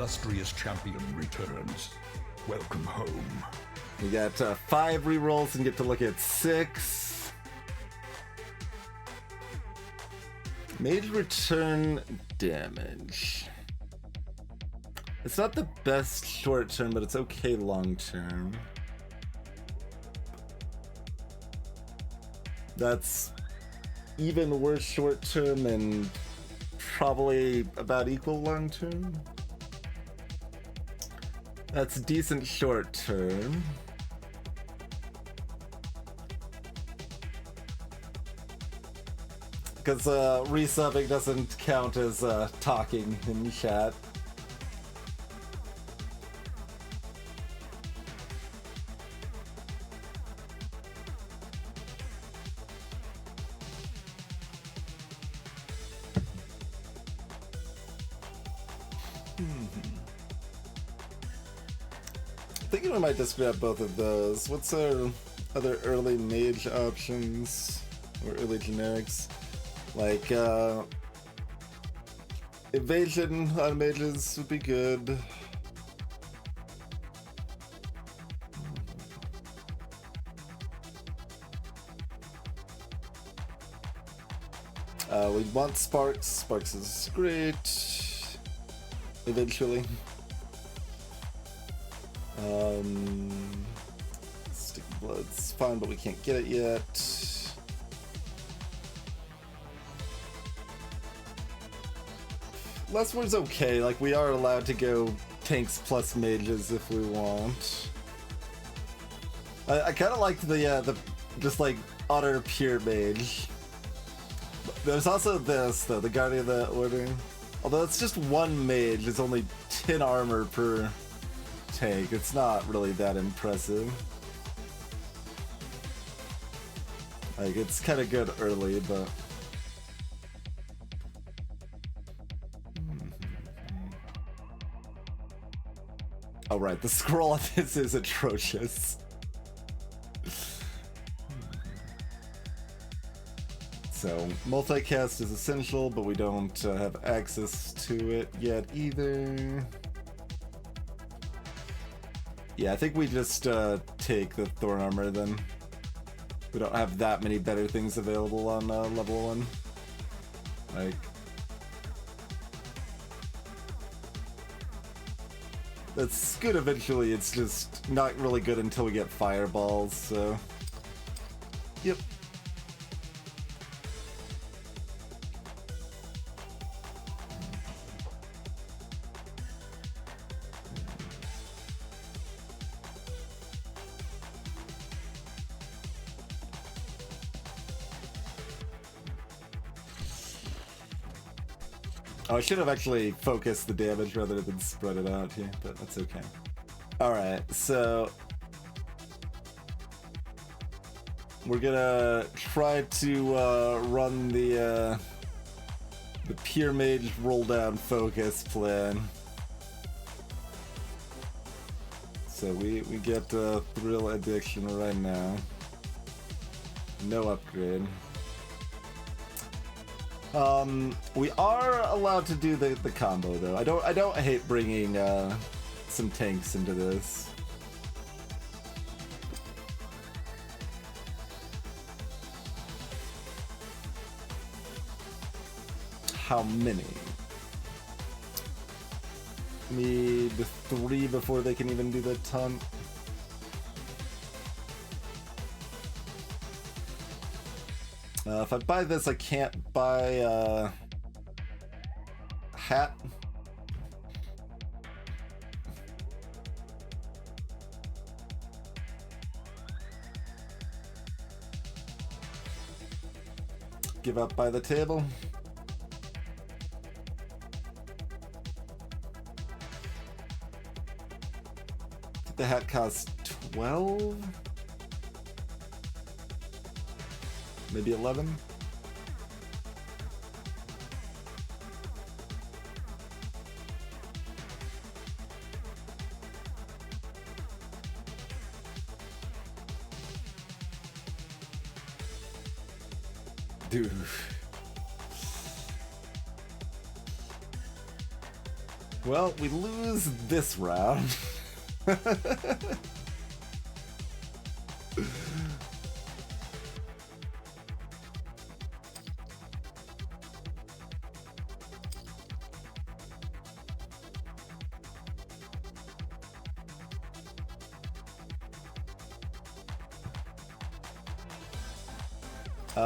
illustrious champion returns. Welcome home. We got 5 rerolls and get to look at 6. Mage return damage. It's not the best short term, but it's okay long term. That's even worse short term and probably about equal long term. That's decent short term. Because resubbing doesn't count as talking in chat. I think I might just grab both of those. What's our other early mage options? Or early generics? Like, evasion on mages would be good. We want Sparks. Sparks is great. Eventually. Sticky Blood's fine, but we can't get it yet. Last Word's okay, like we are allowed to go tanks plus mages if we want. I kind of like the just like utter pure mage. There's also this though, the Guardian of the Order. Although it's just one mage, it's only 10 armor per tank. It's not really that impressive. Like it's kind of good early, but. Oh right, the scroll on this is atrocious. So, multicast is essential, but we don't have access to it yet either. Yeah, I think we just take the Thorn Armor then. We don't have that many better things available on level 1. Like... That's good eventually, it's just not really good until we get fireballs, so... Yep. Oh, I should have actually focused the damage rather than spread it out here, but that's okay. Alright, so... We're gonna try to run the pure mage roll down focus plan. So we get Thrill Addiction right now. No upgrade. We are allowed to do the combo though. I don't hate bringing some tanks into this. How many? Need 3 before they can even do the taunt. If I buy this, I can't buy a hat. Give up by the table. The hat costs 12? Maybe 11? Dude. Well, we lose this round.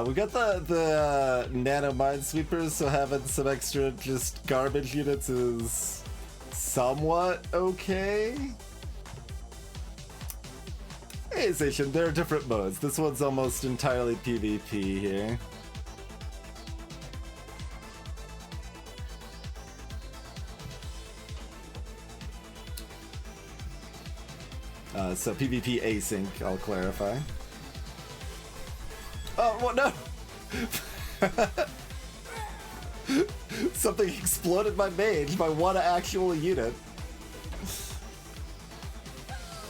We got the nano minesweepers, so having some extra just garbage units is somewhat okay. Hey, Station, there are different modes. This one's almost entirely PvP here. So PvP async, I'll clarify. Oh, what? No! Something exploded my mage, my one actual unit.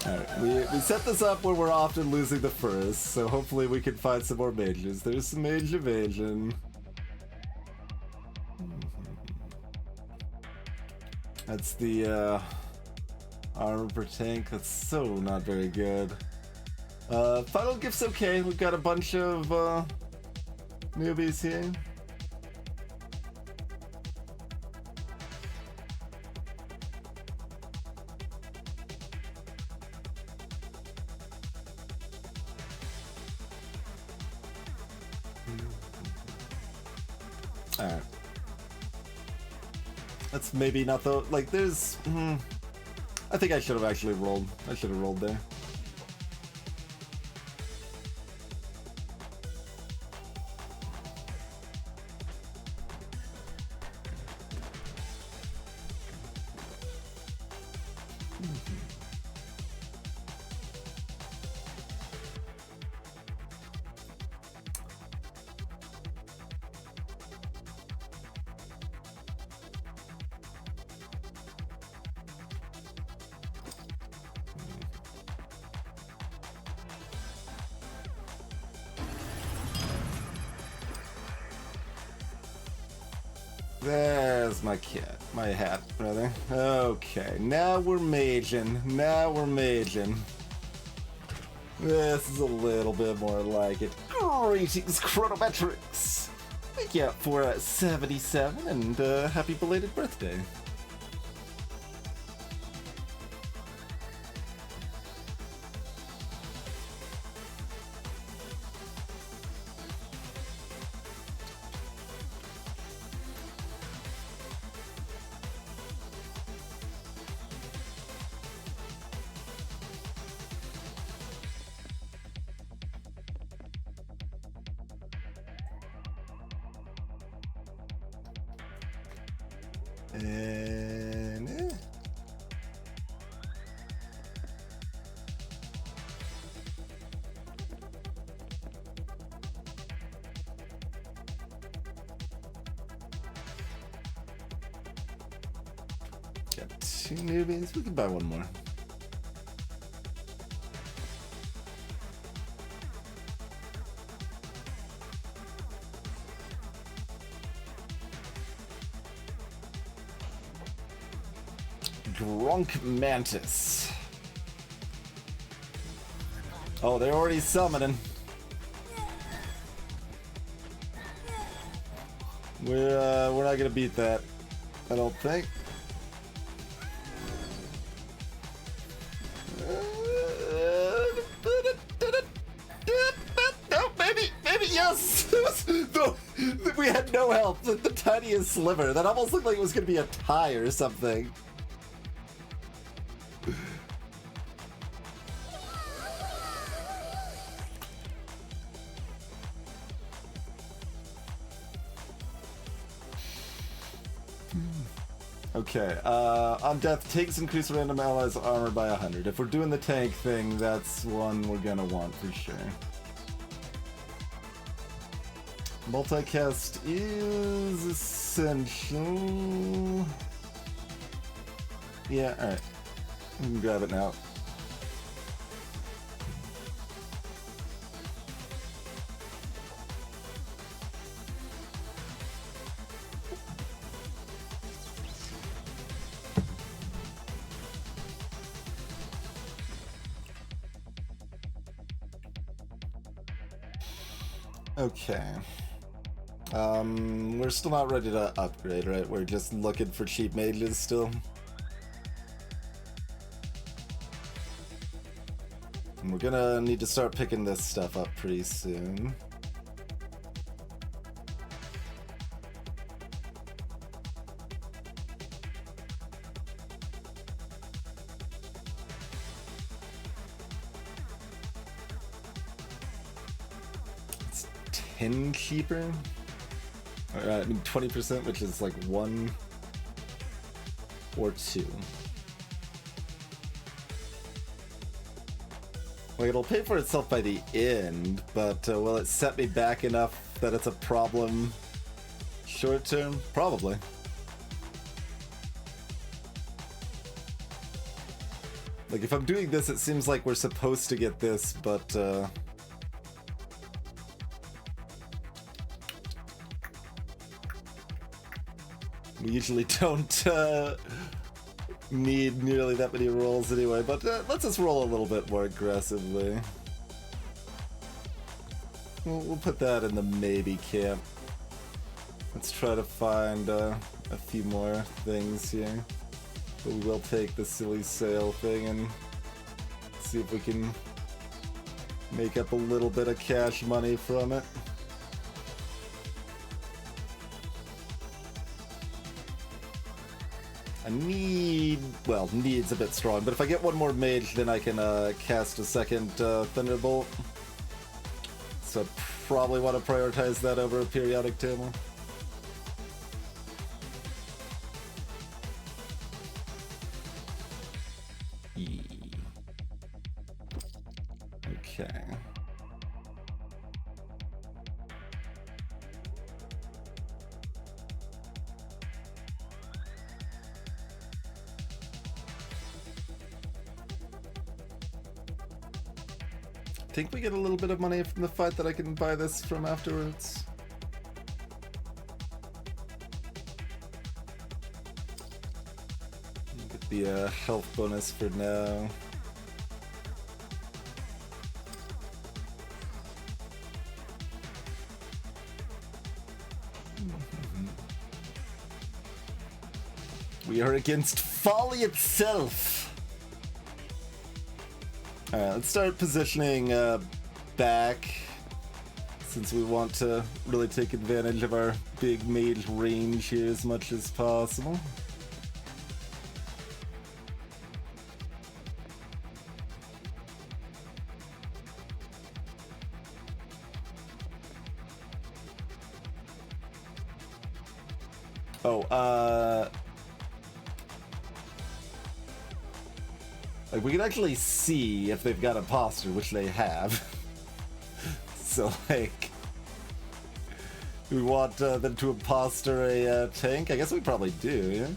Alright, we set this up where we're often losing the first, so hopefully we can find some more mages. There's some mage evasion. That's the armor per tank. That's so not very good. Final gift's okay. We've got a bunch of newbies here. Alright. That's maybe not the... Like, there's... I think I should have actually rolled. I should have rolled there. There's my cat. My hat, rather. Okay, now we're maging. Now we're maging. This is a little bit more like it. Greetings, Chronometrics! Thank you for 77 and happy belated birthday. And got 2 newbies. We can buy one more. Drunk Mantis. Oh, they're already summoning. We're not gonna beat that, I don't think. No, maybe yes. No, we had no help. The tiniest sliver. That almost looked like it was gonna be a tie or something. Okay, on death, tanks increase random allies' armor by 100. If we're doing the tank thing, that's one we're gonna want for sure. Multicast is essential. Yeah, alright. We can grab it now. Okay. We're still not ready to upgrade, right? We're just looking for cheap mages still. And we're gonna need to start picking this stuff up pretty soon. It's 10 cheaper? I mean 20%, which is like 1 or 2. Like, it'll pay for itself by the end, but will it set me back enough that it's a problem short term? Probably. Like, if I'm doing this, it seems like we're supposed to get this, but we usually don't need nearly that many rolls anyway, but let's just roll a little bit more aggressively. We'll put that in the maybe camp. Let's try to find a few more things here. But we will take the silly sale thing and see if we can make up a little bit of cash money from it. I need... well, need's a bit strong, but if I get one more mage, then I can cast a second Thunderbolt. So I probably want to prioritize that over a periodic table. Okay. I think we get a little bit of money from the fight that I can buy this from afterwards. Get the health bonus for now. We are against folly itself! Alright, let's start positioning back, since we want to really take advantage of our big mage range here as much as possible. Oh, like, we can actually see if they've got imposter, which they have. So, like, we want them to imposter a tank? I guess we probably do, yeah?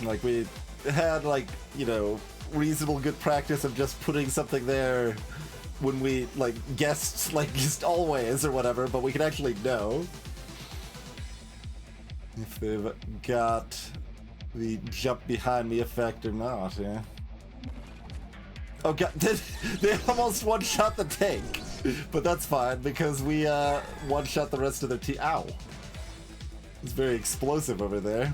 Like, we had, like, you know, reasonable good practice of just putting something there when we, like, guessed, like, just always or whatever, but we can actually know if they've got the jump behind me effect or not, yeah. Oh god, they almost one-shot the tank, but that's fine because we one-shot the rest of their team. Ow. It's very explosive over there.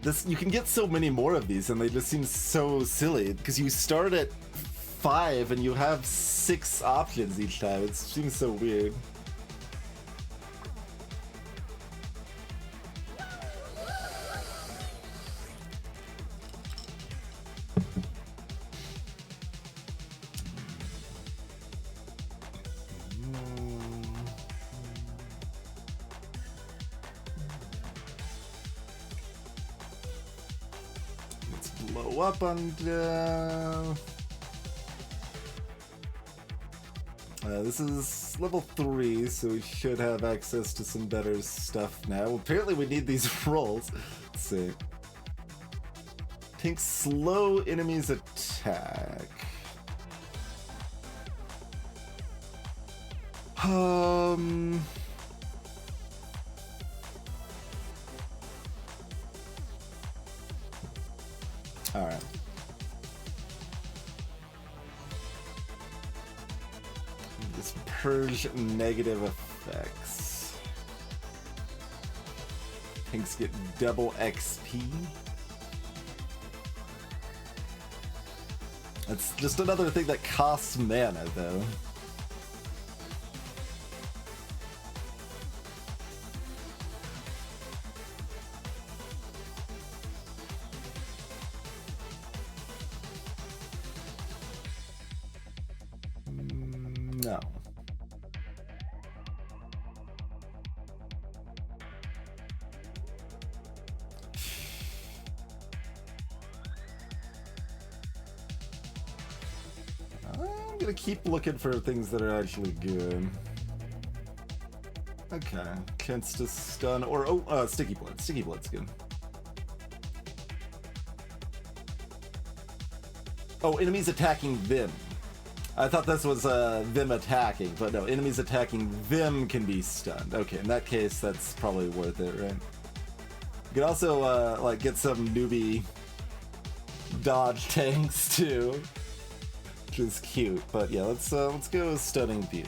This, you can get so many more of these and they just seem so silly because you start at 5 and you have 6 options each time. It seems so weird. Blow up on this is level 3, so we should have access to some better stuff now. Apparently we need these rolls. Let's see. Tanks slow enemies attack. Alright. Just purge negative effects. Tanks get double XP. That's just another thing that costs mana, though. No. I'm gonna keep looking for things that are actually good. Okay, chance to stun or sticky blood. Sticky blood's good. Oh, enemies attacking them. I thought this was them attacking, but no, enemies attacking them can be stunned. Okay, in that case, that's probably worth it, right? You could also like get some newbie dodge tanks too, which is cute. But yeah, let's go stunning beauty.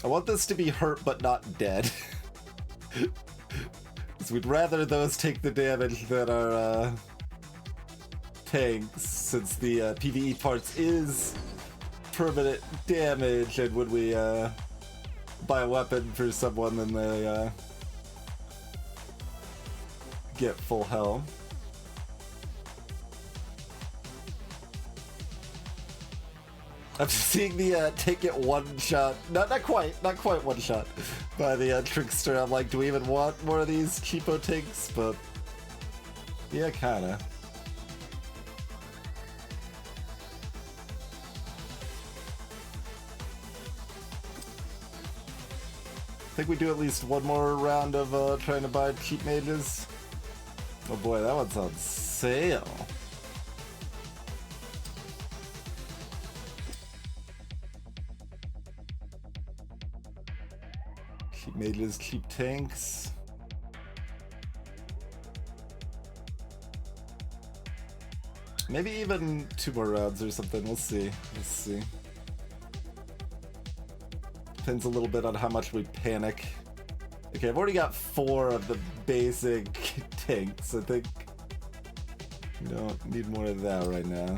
I want this to be hurt but not dead. Because we'd rather those take the damage than our tanks, since the PvE parts is permanent damage, and when we buy a weapon for someone, then they get full health. I'm seeing the take it one shot, not quite one shot, by the trickster. I'm like, do we even want more of these cheapo tanks? But yeah, kinda. I think we do at least one more round of trying to buy cheap mages. Oh boy, that one's on sale. Cheap mages, cheap tanks. Maybe even 2 more rounds or something. We'll see. Let's see. Depends a little bit on how much we panic. Okay, I've already got 4 of the basic tanks. I think we don't need more of that right now.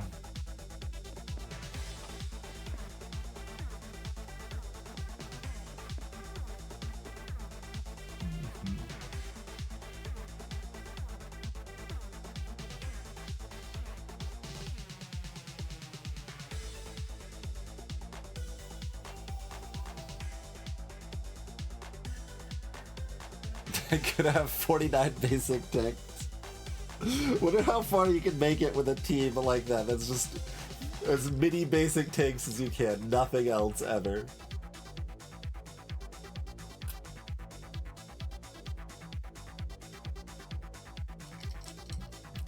I could have 49 basic tanks. Wonder how far you can make it with a team like that. That's just as many basic tanks as you can. Nothing else ever.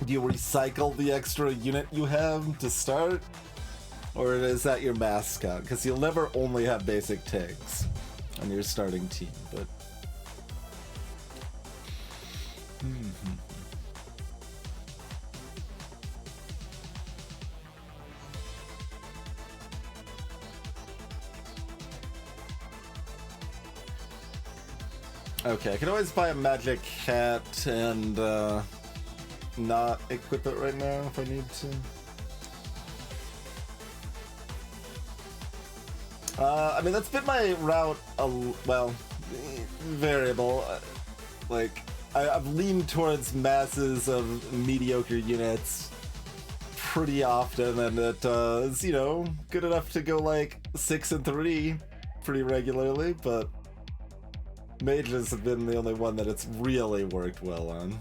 Do you recycle the extra unit you have to start? Or is that your mascot? Because you'll never only have basic tanks on your starting team, but... Okay, I can always buy a magic hat and not equip it right now if I need to. I mean, that's been my route, well, variable. Like, I've leaned towards masses of mediocre units pretty often, and it is, you know, good enough to go like 6 and 3 pretty regularly, but mages have been the only one that it's really worked well on.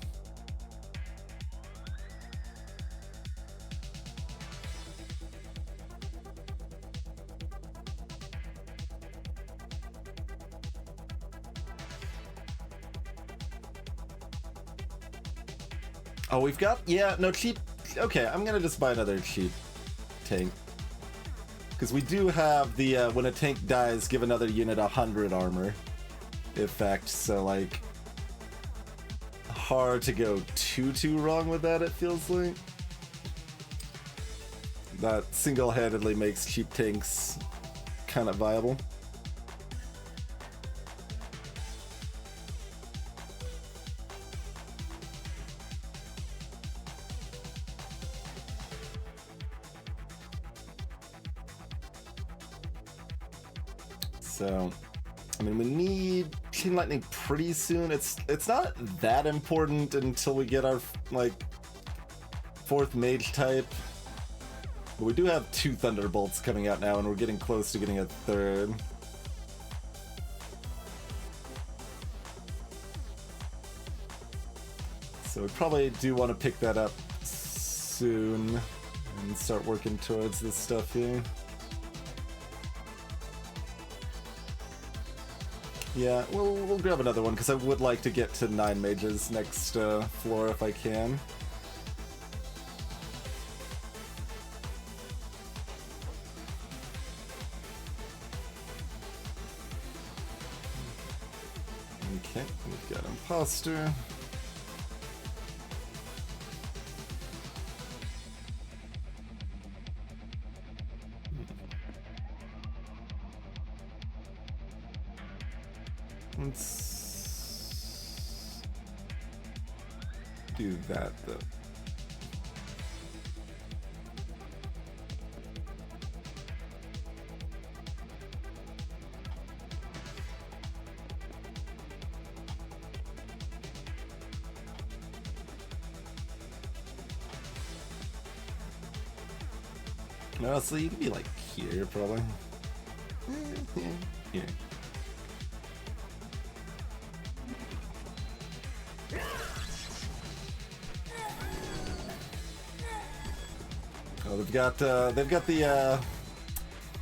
Oh, we've got, yeah, no, cheap. Okay, I'm gonna just buy another cheap tank. Because we do have the, when a tank dies, give another unit 100 armor effect, so, like, hard to go too wrong with that, it feels like. That single-handedly makes cheap tanks kind of viable. So, I mean, we need Chain Lightning pretty soon. It's not that important until we get our, like, 4th mage type. But we do have 2 Thunderbolts coming out now, and we're getting close to getting a 3rd. So we probably do want to pick that up soon and start working towards this stuff here. Yeah, we'll grab another one, because I would like to get to 9 mages next floor if I can. Okay, we've got Imposter. Let's do that though. No, so you can be like here probably. Here. Oh, they've got the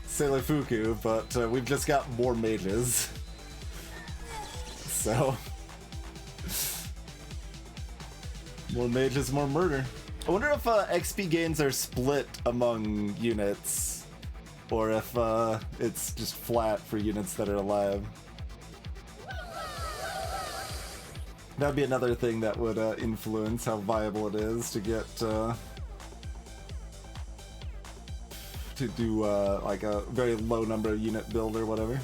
Sailor Fuku, but we've just got more mages. So more mages, more murder. I wonder if XP gains are split among units, or if it's just flat for units that are alive. That'd be another thing that would influence how viable it is to get to do like a very low number unit build or whatever.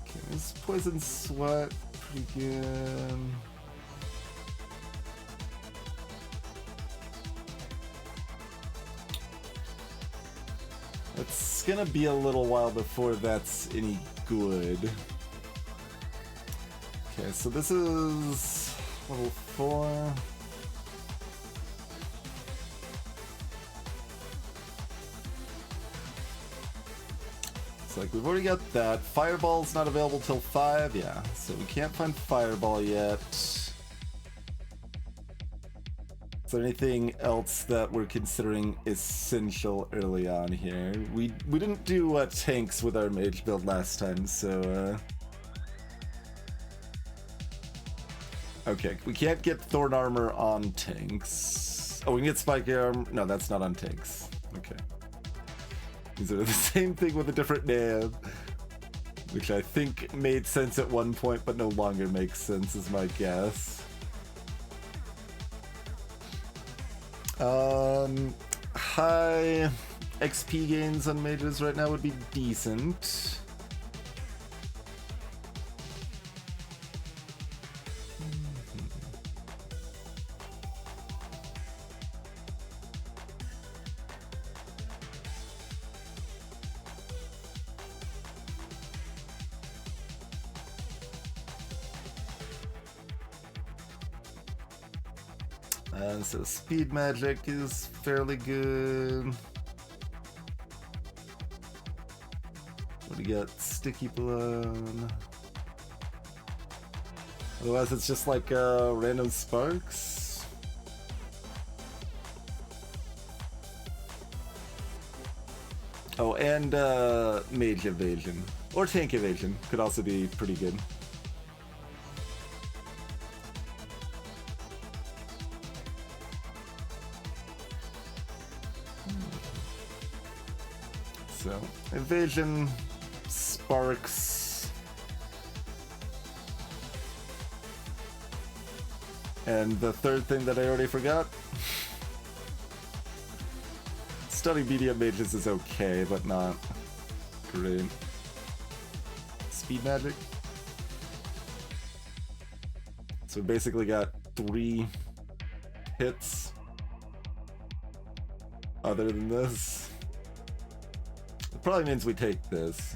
Okay, this Poison Sweat, pretty good. It's gonna be a little while before that's any good. Okay, so this is level 4. It's like we've already got that. Fireball's not available till 5, yeah. So we can't find Fireball yet. Is there anything else that we're considering essential early on here? We didn't do tanks with our mage build last time, so okay, we can't get Thorn Armor on tanks. Oh, we can get Spike Armor. No, that's not on tanks. Okay. These are the same thing with a different name, which I think made sense at one point, but no longer makes sense, is my guess. High XP gains on mages right now would be decent. And so speed magic is fairly good. What do you got? Sticky blood. Otherwise it's just like random sparks. Oh, and mage evasion. Or tank evasion could also be pretty good. Evasion, sparks, and the third thing that I already forgot. Stunning medium mages is okay, but not great. Speed magic. So we basically got 3 hits. Other than this, it probably means we take this.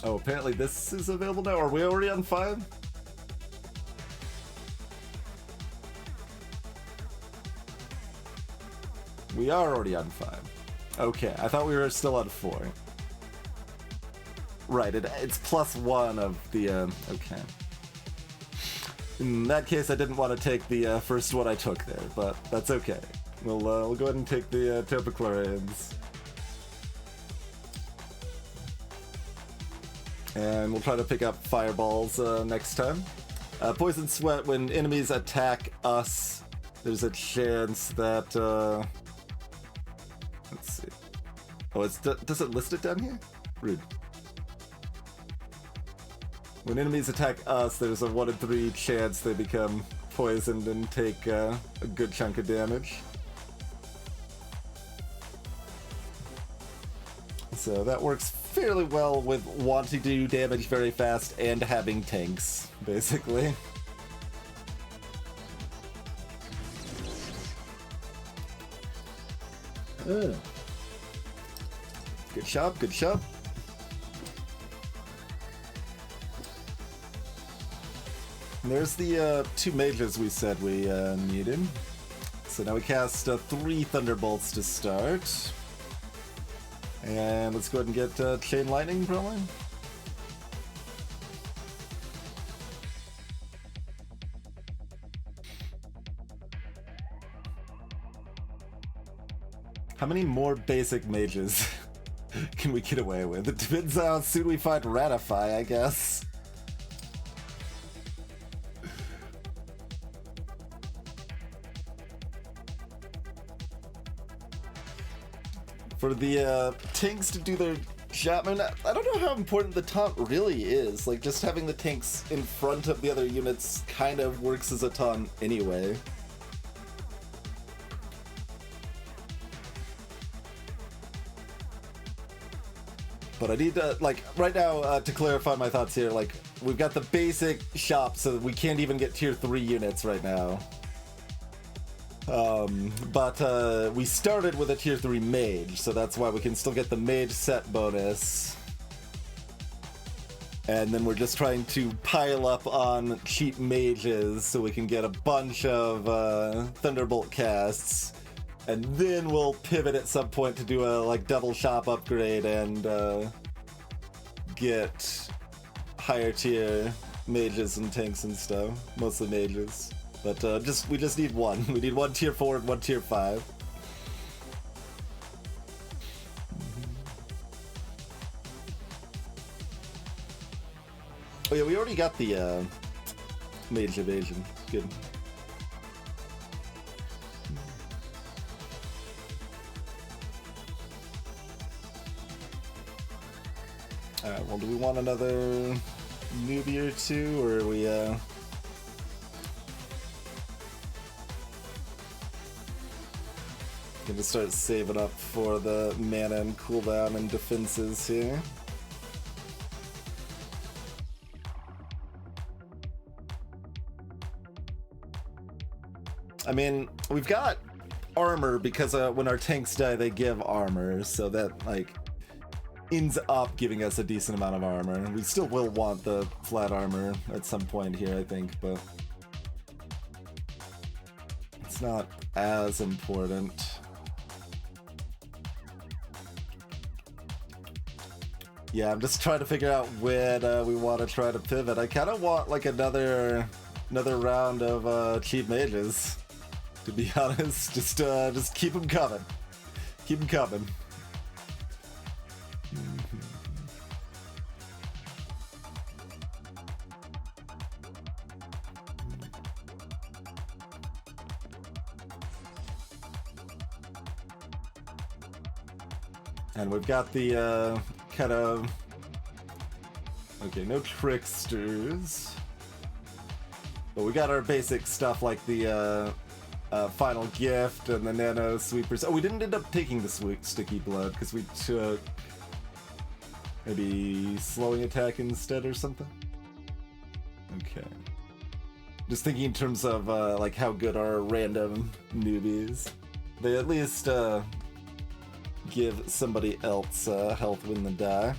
Oh, apparently this is available now. Are we already on 5? We are already on 5. Okay, I thought we were still on 4. Right, it's +1 of the, okay. In that case, I didn't want to take the first one I took there, but that's okay. We'll go ahead and take the Topochlorians. And we'll try to pick up fireballs next time. Poison Sweat, when enemies attack us, there's a chance that, let's see. Oh, does it list it down here? Rude. When enemies attack us, there's a 1 in 3 chance they become poisoned and take a good chunk of damage. So that works fairly well with wanting to do damage very fast and having tanks, basically. Good shot, good shot. And there's the 2 mages we said we needed. So now we cast 3 Thunderbolts to start. And let's go ahead and get Chain Lightning, probably. How many more basic mages can we get away with? It depends on how soon we find Ratify, I guess. For the tanks to do their job, I mean, I don't know how important the taunt really is. Like, just having the tanks in front of the other units kind of works as a taunt anyway. But I need to, like, right now, to clarify my thoughts here, like, we've got the basic shop, so we can't even get tier 3 units right now. But we started with a tier 3 mage, so that's why we can still get the mage set bonus. And then we're just trying to pile up on cheap mages so we can get a bunch of Thunderbolt casts. And then we'll pivot at some point to do a like double shop upgrade and get higher tier mages and tanks and stuff. Mostly mages. But we just need one. We need 1 tier 4 and 1 tier 5. Oh yeah, we already got the mage evasion. Good. Alright, well, do we want another newbie or 2, or are we gonna start saving up for the mana and cooldown and defenses here? I mean, we've got armor because when our tanks die, they give armor, so that, like, ends up giving us a decent amount of armor. We still will want the flat armor at some point here, I think, but it's not as important. Yeah, I'm just trying to figure out when we want to try to pivot. I kind of want like another round of cheap mages, to be honest. Just keep them coming. Keep them coming. And we've got the kind of... Okay, no tricksters. But we got our basic stuff like the final gift and the nano sweepers. Oh, we didn't end up taking the sticky blood because we took maybe slowing attack instead or something. Okay. Just thinking in terms of like how good are random newbies. They at least give somebody else health when they die.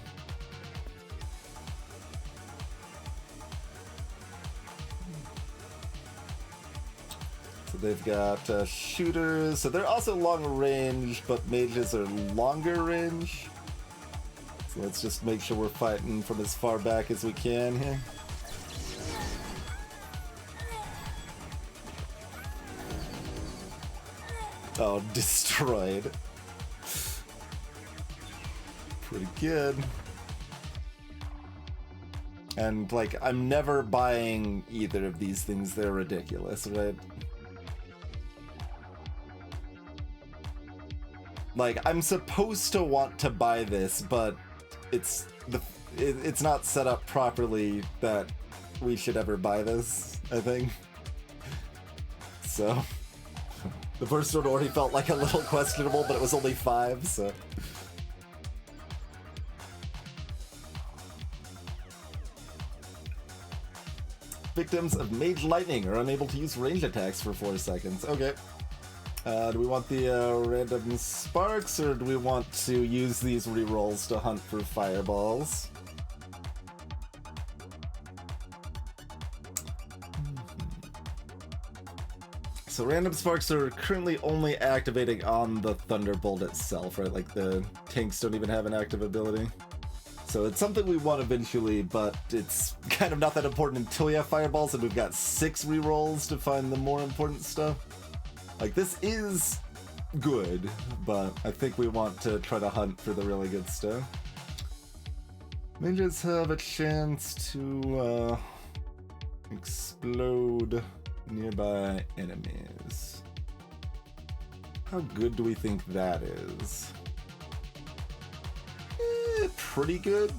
So they've got shooters. So they're also long range, but mages are longer range. So let's just make sure we're fighting from as far back as we can here. Oh, destroyed. Pretty good. And, like, I'm never buying either of these things. They're ridiculous, right? Like, I'm supposed to want to buy this, but it's not set up properly that we should ever buy this, I think. So... The first one already felt like a little questionable, but it was only 5, so... Victims of Mage Lightning are unable to use range attacks for 4 seconds. Okay. Do we want the random sparks, or do we want to use these rerolls to hunt for fireballs? So random sparks are currently only activating on the Thunderbolt itself, right? Like the tanks don't even have an active ability. So it's something we want eventually, but it's kind of not that important until we have fireballs, and we've got 6 rerolls to find the more important stuff. Like, this is good, but I think we want to try to hunt for the really good stuff. Mages have a chance to explode nearby enemies. How good do we think that is? Pretty good.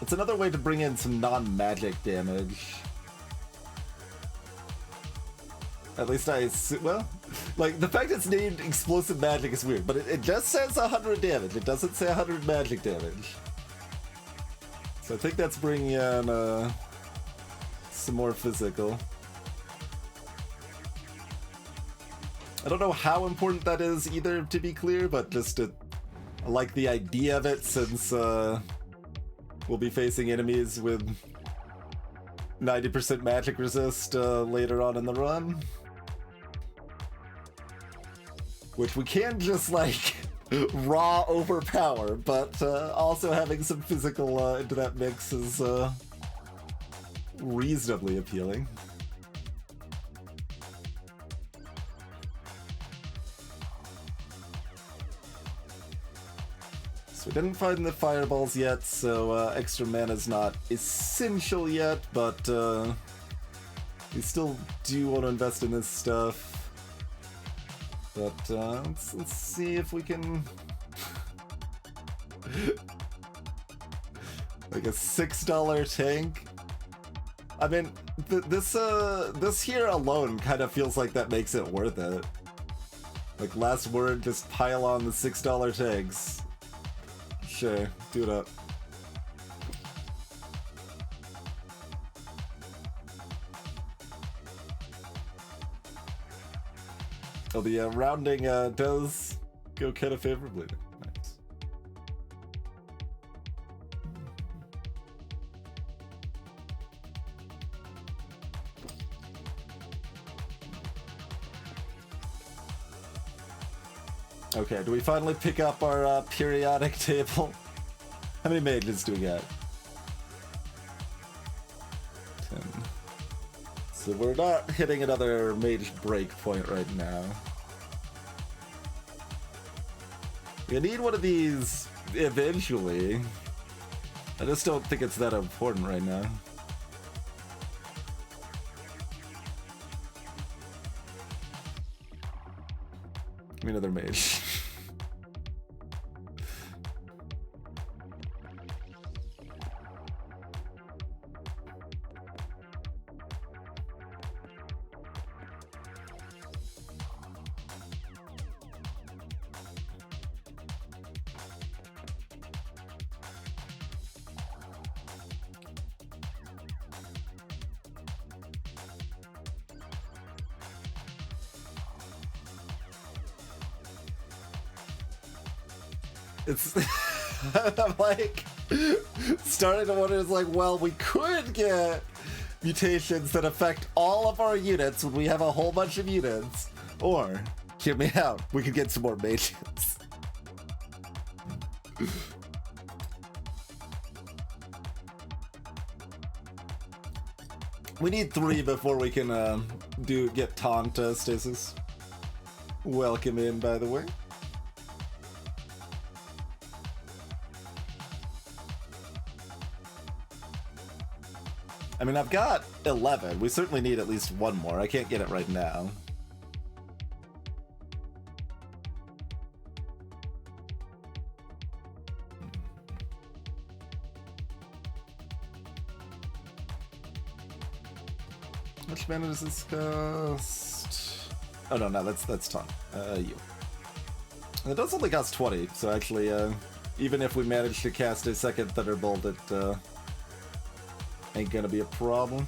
It's another way to bring in some non-magic damage. At least I assume, well, like, the fact it's named Explosive Magic is weird, but it just says 100 damage. It doesn't say 100 magic damage. So I think that's bringing in some more physical. I don't know how important that is either, to be clear, but just I like the idea of it, since we'll be facing enemies with 90% magic resist later on in the run. Which we can just, like, raw overpower, but also having some physical into that mix is reasonably appealing. So we didn't find the fireballs yet, so extra mana's not essential yet, but we still do want to invest in this stuff. But let's see if we can... like a $6 tank? I mean, this here alone kind of feels like that makes it worth it. Like, last word, just pile on the $6 tanks. Sure, do it up. Oh, the rounding does go kind of favorably. Nice. Okay, do we finally pick up our periodic table? How many mages do we got? 10. So we're not hitting another mage breakpoint right now. We need one of these eventually. I just don't think it's that important right now. me another mage. It's I'm like starting to wonder, it's like, well, we could get mutations that affect all of our units when we have a whole bunch of units, or hear me out, we could get some more mages. We need 3 before we can get taunt stasis. Welcome in, by the way. I mean, I've got 11. We certainly need at least one more. I can't get it right now. Which mana does this cost? Oh no, that's ton. You. And it does only cost 20, so actually, even if we manage to cast a second Thunderbolt, it ain't gonna be a problem.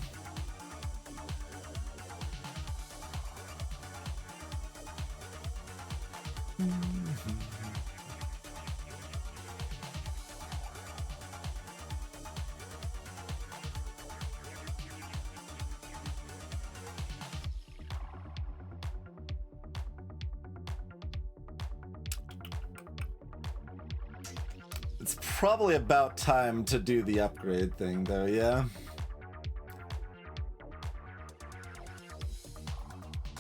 It's probably about time to do the upgrade thing, though, yeah?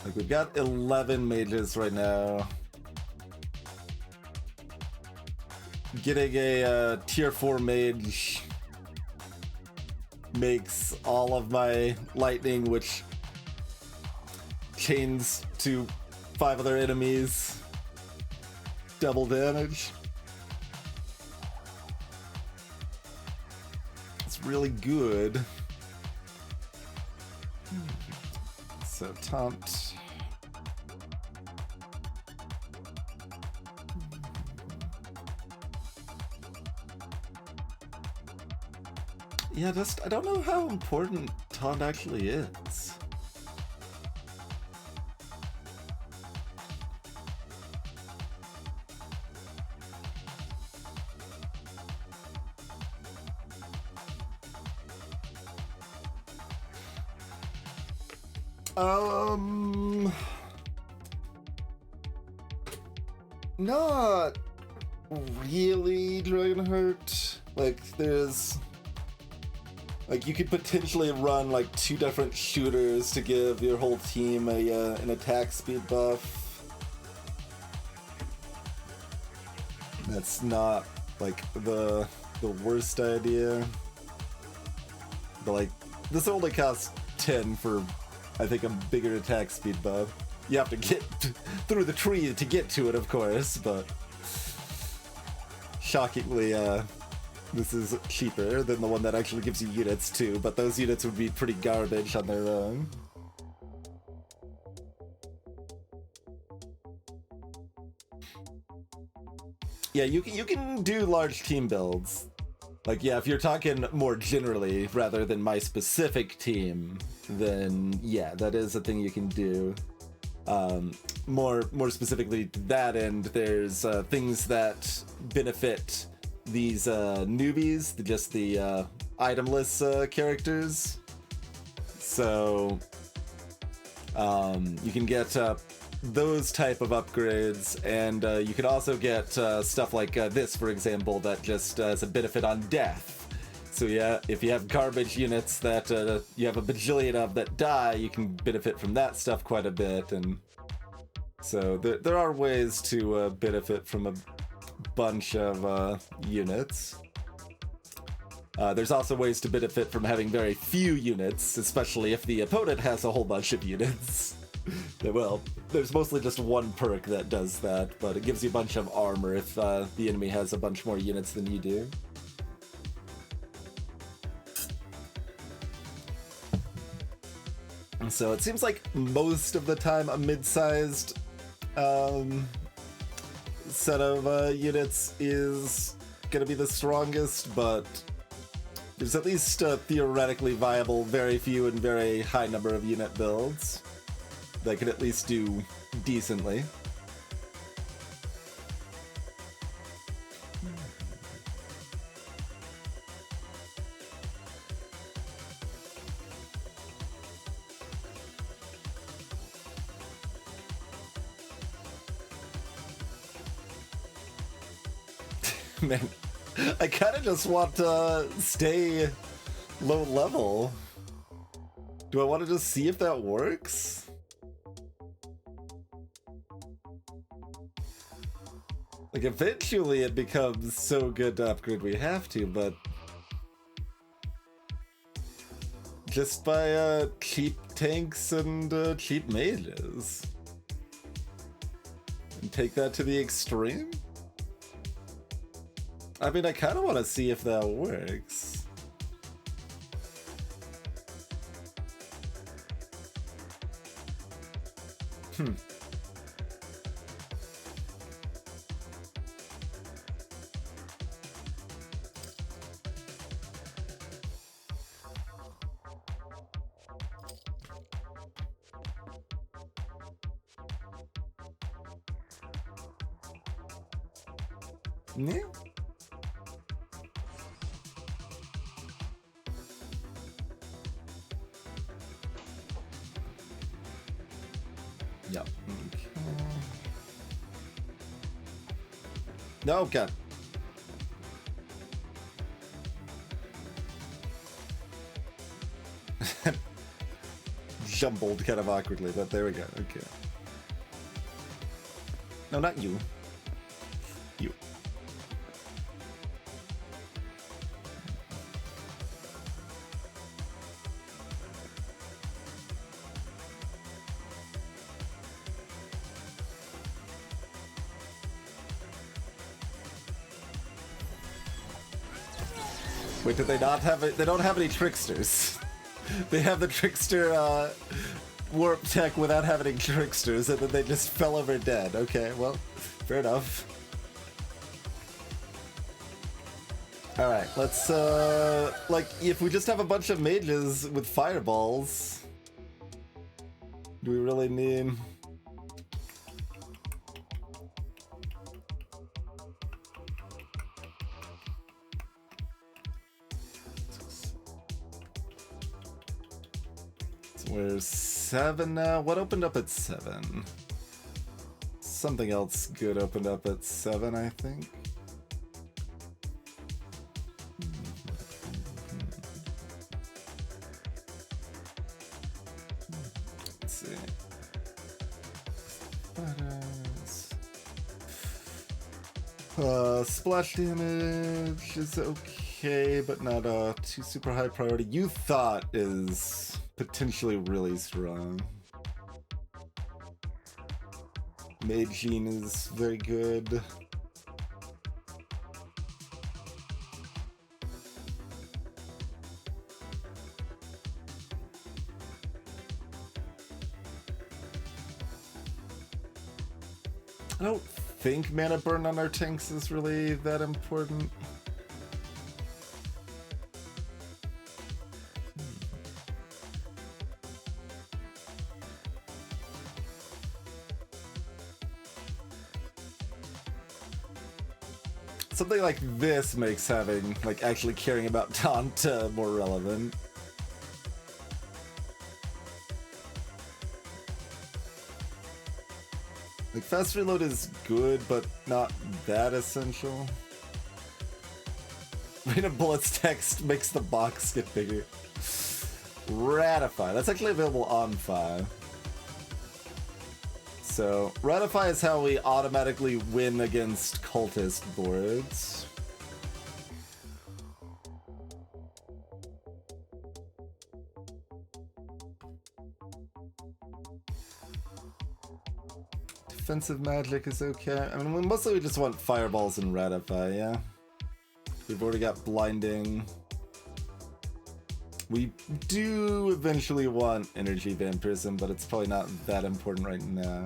Like, we've got 11 mages right now. Getting a tier 4 mage makes all of my lightning, which chains to 5 other enemies, double damage. It's really good. So taunt. Yeah, just I don't know how important taunt actually is. Not really Dragonheart. Like, there's... Like, you could potentially run, like, 2 different shooters to give your whole team an attack speed buff. That's not, like, the worst idea. But, like, this only costs 10 for, I think, a bigger attack speed buff. You have to get through the tree to get to it, of course, but... Shockingly, this is cheaper than the one that actually gives you units too, but those units would be pretty garbage on their own. Yeah, you can do large team builds. Like, yeah, if you're talking more generally rather than my specific team, then yeah, that is a thing you can do. More specifically to that end, there's things that benefit these newbies, just the itemless characters. So you can get those type of upgrades, and you can also get stuff like this, for example, that just has a benefit on death. So yeah, if you have garbage units that you have a bajillion of that die, you can benefit from that stuff quite a bit. And so there are ways to benefit from a bunch of units. There's also ways to benefit from having very few units, especially if the opponent has a whole bunch of units. Well, there's mostly just one perk that does that, but it gives you a bunch of armor if the enemy has a bunch more units than you do. So it seems like most of the time a mid-sized set of units is gonna be the strongest, but there's at least a theoretically viable very few and very high number of unit builds that can at least do decently. Man, I kind of just want to stay low level. Do I want to just see if that works? Like, eventually it becomes so good to upgrade we have to, but just by cheap tanks and cheap mages. And take that to the extreme? I mean, I kind of want to see if that works. Yeah. Yep. Okay. No, God. Jumbled kind of awkwardly, but there we go. Okay. No, not you. You. Wait, did they not have it? They don't have any tricksters. They have the trickster warp tech without having any tricksters, and then they just fell over dead. Okay, well, fair enough. Alright, let's, like, if we just have a bunch of mages with fireballs, do we really need... We're 7 now. What opened up at 7? Something else good opened up at 7, I think. Let's see. Splash damage is okay, but not too super high priority. You thought is potentially really strong. Magine is very good. I don't think mana burn on our tanks is really that important. Something like this makes having, like, actually caring about taunt more relevant. Like, fast reload is good, but not that essential. Random bullets text makes the box get bigger. Ratify. That's actually available on 5. So, Ratify is how we automatically win against cultist boards. defensive magic is okay. I mean, mostly we just want fireballs and ratify, yeah? We've already got blinding. We do eventually want energy vampirism, but it's probably not that important right now.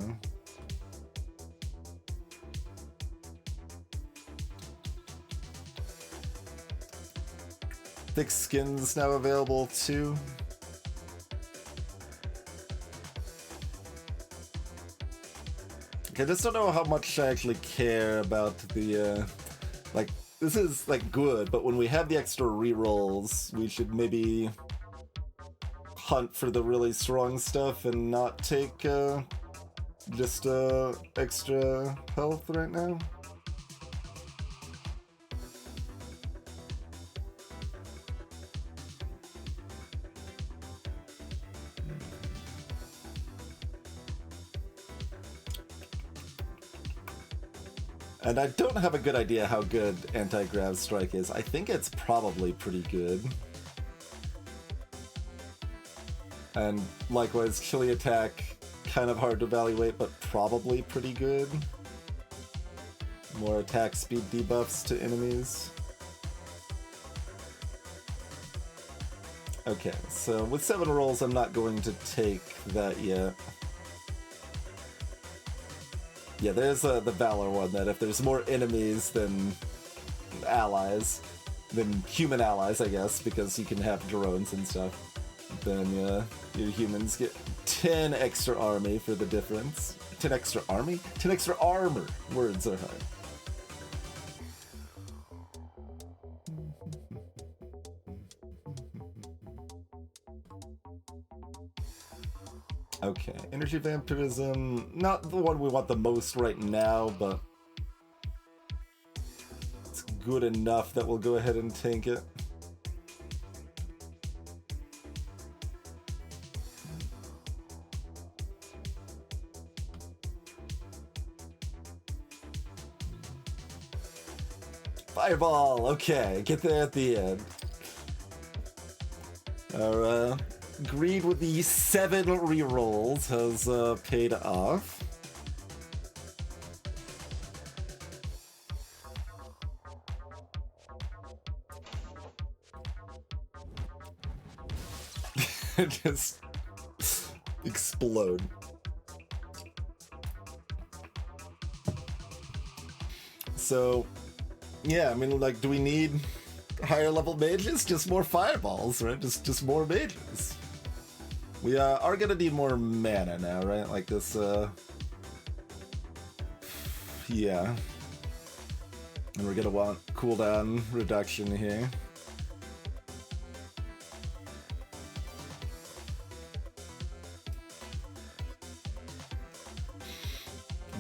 Thick skin's now available too. Okay, I just don't know how much I actually care about the, like, this is, like, good, but when we have the extra rerolls, we should maybe hunt for the really strong stuff and not take, just, extra health right now. And I don't have a good idea how good anti-grav strike is. I think it's probably pretty good. And likewise, chili attack, kind of hard to evaluate, but probably pretty good. More attack speed debuffs to enemies. Okay, so with 7 rolls, I'm not going to take that yet. Yeah, there's the Valor one, that if there's more enemies than allies, than human allies, I guess, because you can have drones and stuff, then your humans get 10 extra army for the difference. 10 extra army? 10 extra armor! Words are hard. Okay, energy vampirism, not the one we want the most right now, but it's good enough that we'll go ahead and tank it. Fireball, okay, get there at the end. Our greed with the 7 rerolls has paid off. Just explode. So, yeah, I mean, like, do we need higher level mages? Just more fireballs, right? Just more mages. We are gonna need more mana now, right? Like this, yeah. And we're gonna want cooldown reduction here.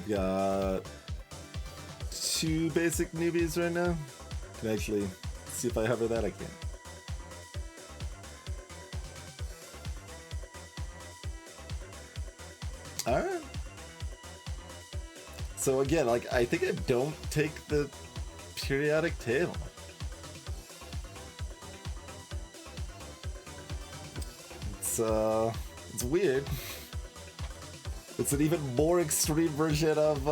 We've got 2 basic newbies right now. Can actually see if I hover that, I can. Alright. So again, like, I think I don't take the periodic tail. It's weird. It's an even more extreme version of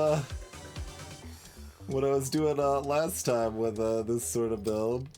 what I was doing last time with this sort of build.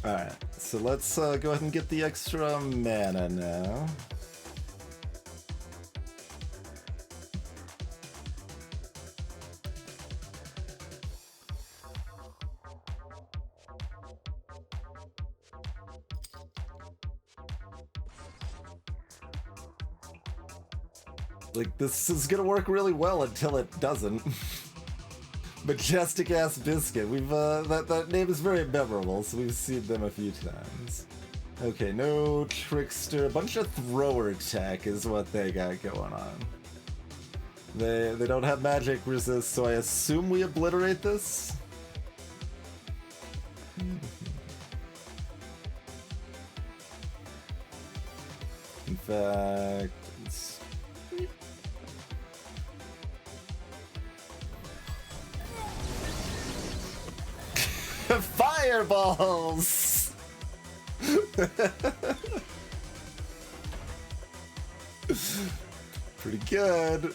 Alright, so let's go ahead and get the extra mana now. Like, this is gonna work really well until it doesn't. Majestic ass biscuit. We've that name is very memorable, so we've seen them a few times. Okay, no trickster. A bunch of thrower attack is what they got going on. They don't have magic resist, so I assume we obliterate this? In fact, it's... Fireballs! Pretty good.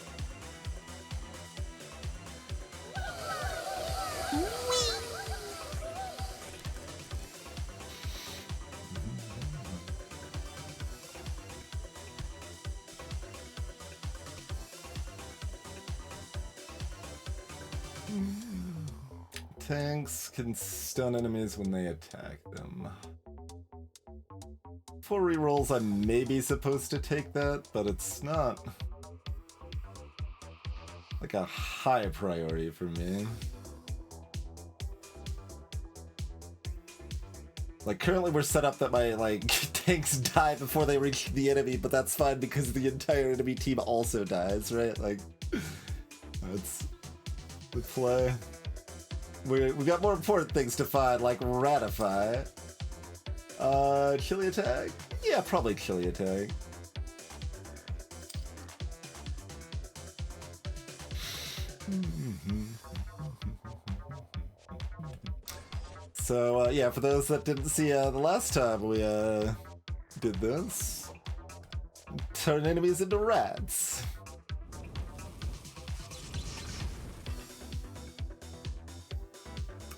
Tanks can stun enemies when they attack them. For rerolls, I may be supposed to take that, but it's not like a high priority for me. Like, currently we're set up that my, like, tanks die before they reach the enemy, but that's fine because the entire enemy team also dies, right? Like, that's the play. We got more important things to find, like Ratify. Chili attack? Yeah, probably chili attack. So, yeah, for those that didn't see the last time we did this, turn enemies into rats.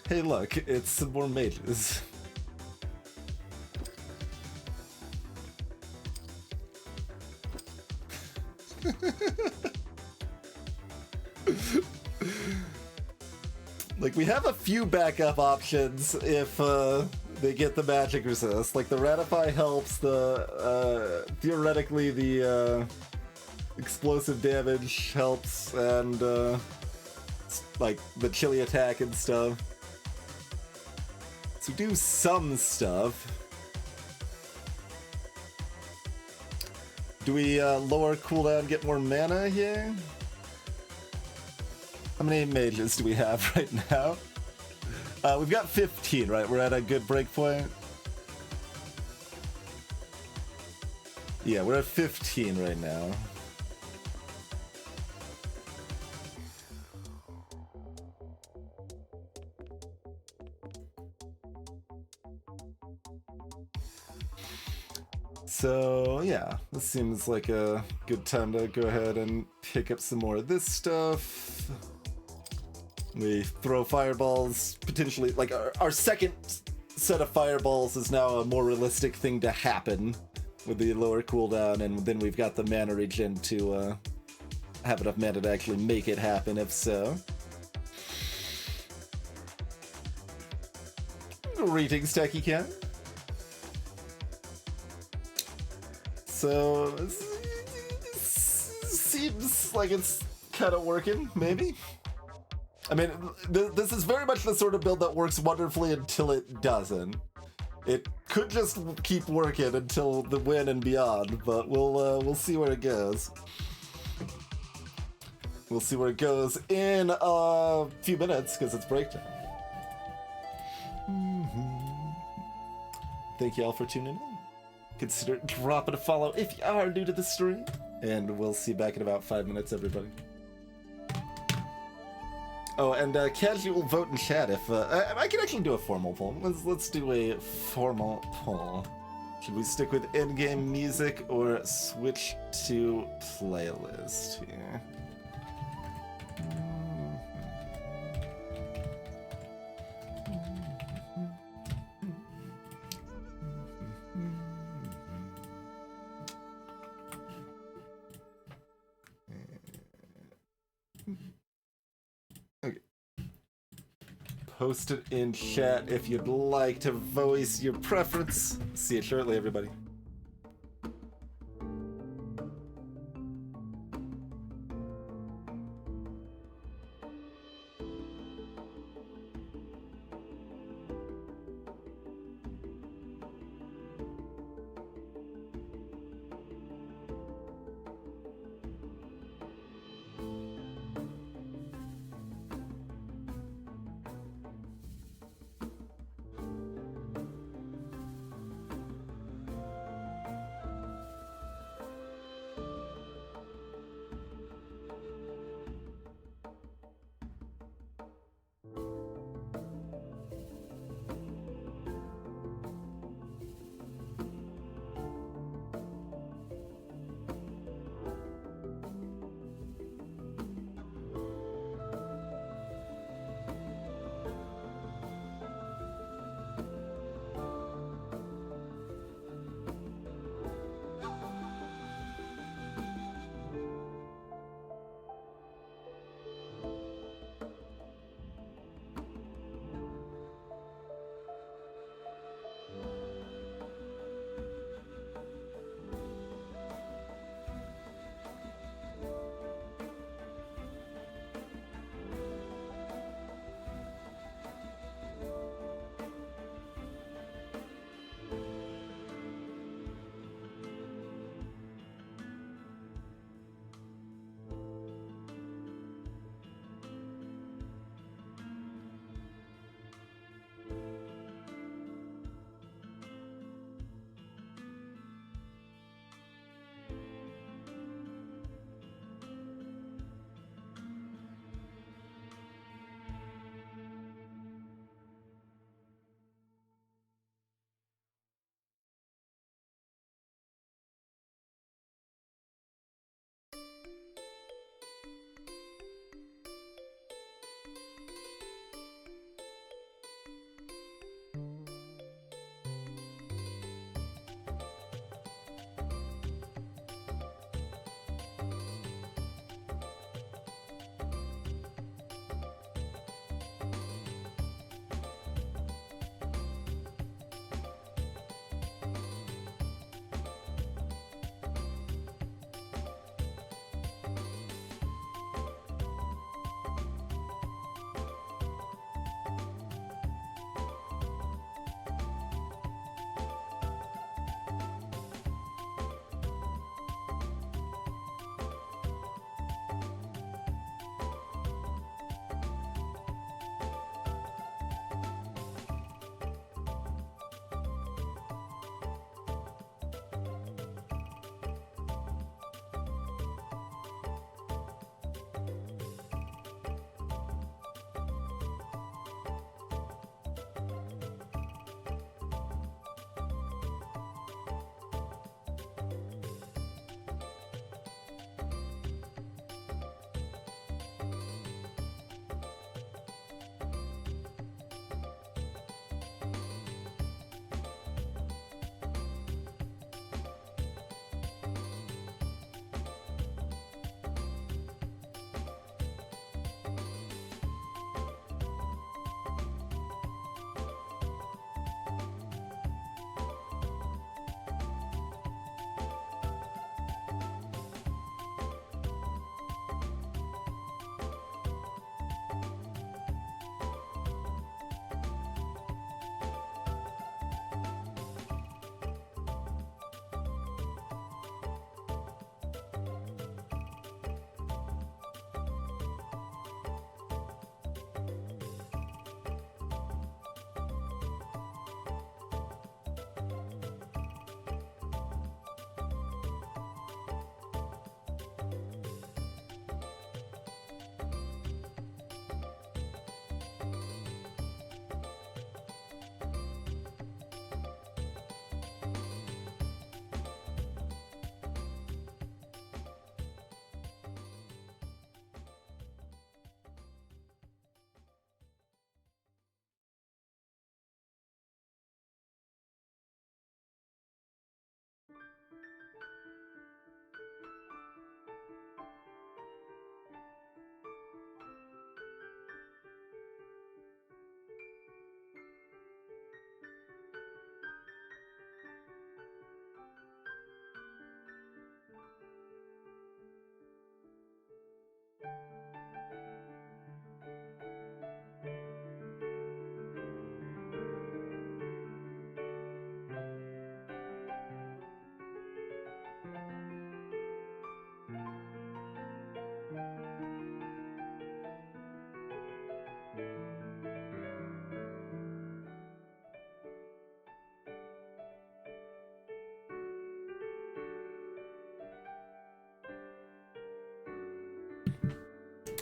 Hey look, it's some more mages. Like, we have a few backup options if they get the magic resist. Like, the Ratify helps, the theoretically the explosive damage helps, and like the chili attack and stuff. So do some stuff. Do we lower cooldown, get more mana here? How many mages do we have right now? We've got 15, right? We're at a good break point. Yeah, we're at 15 right now. So, yeah, this seems like a good time to go ahead and pick up some more of this stuff. We throw fireballs, potentially, like, our second set of fireballs is now a more realistic thing to happen with the lower cooldown, and then we've got the mana regen to have enough mana to actually make it happen, if so. Greetings, Techie Cat. So, seems like it's kind of working, maybe? I mean, this is very much the sort of build that works wonderfully until it doesn't. It could just keep working until the win and beyond, but we'll see where it goes. We'll see where it goes in a few minutes, because it's break time. Thank you all for tuning in. Consider dropping a follow if you are new to the stream. And we'll see you back in about 5 minutes, everybody. Oh, and casual vote in chat if... I can actually do a formal poll. Let's do a formal poll. Should we stick with in-game music or switch to playlist here? Okay. Post it in chat if you'd like to voice your preference. See you shortly, everybody.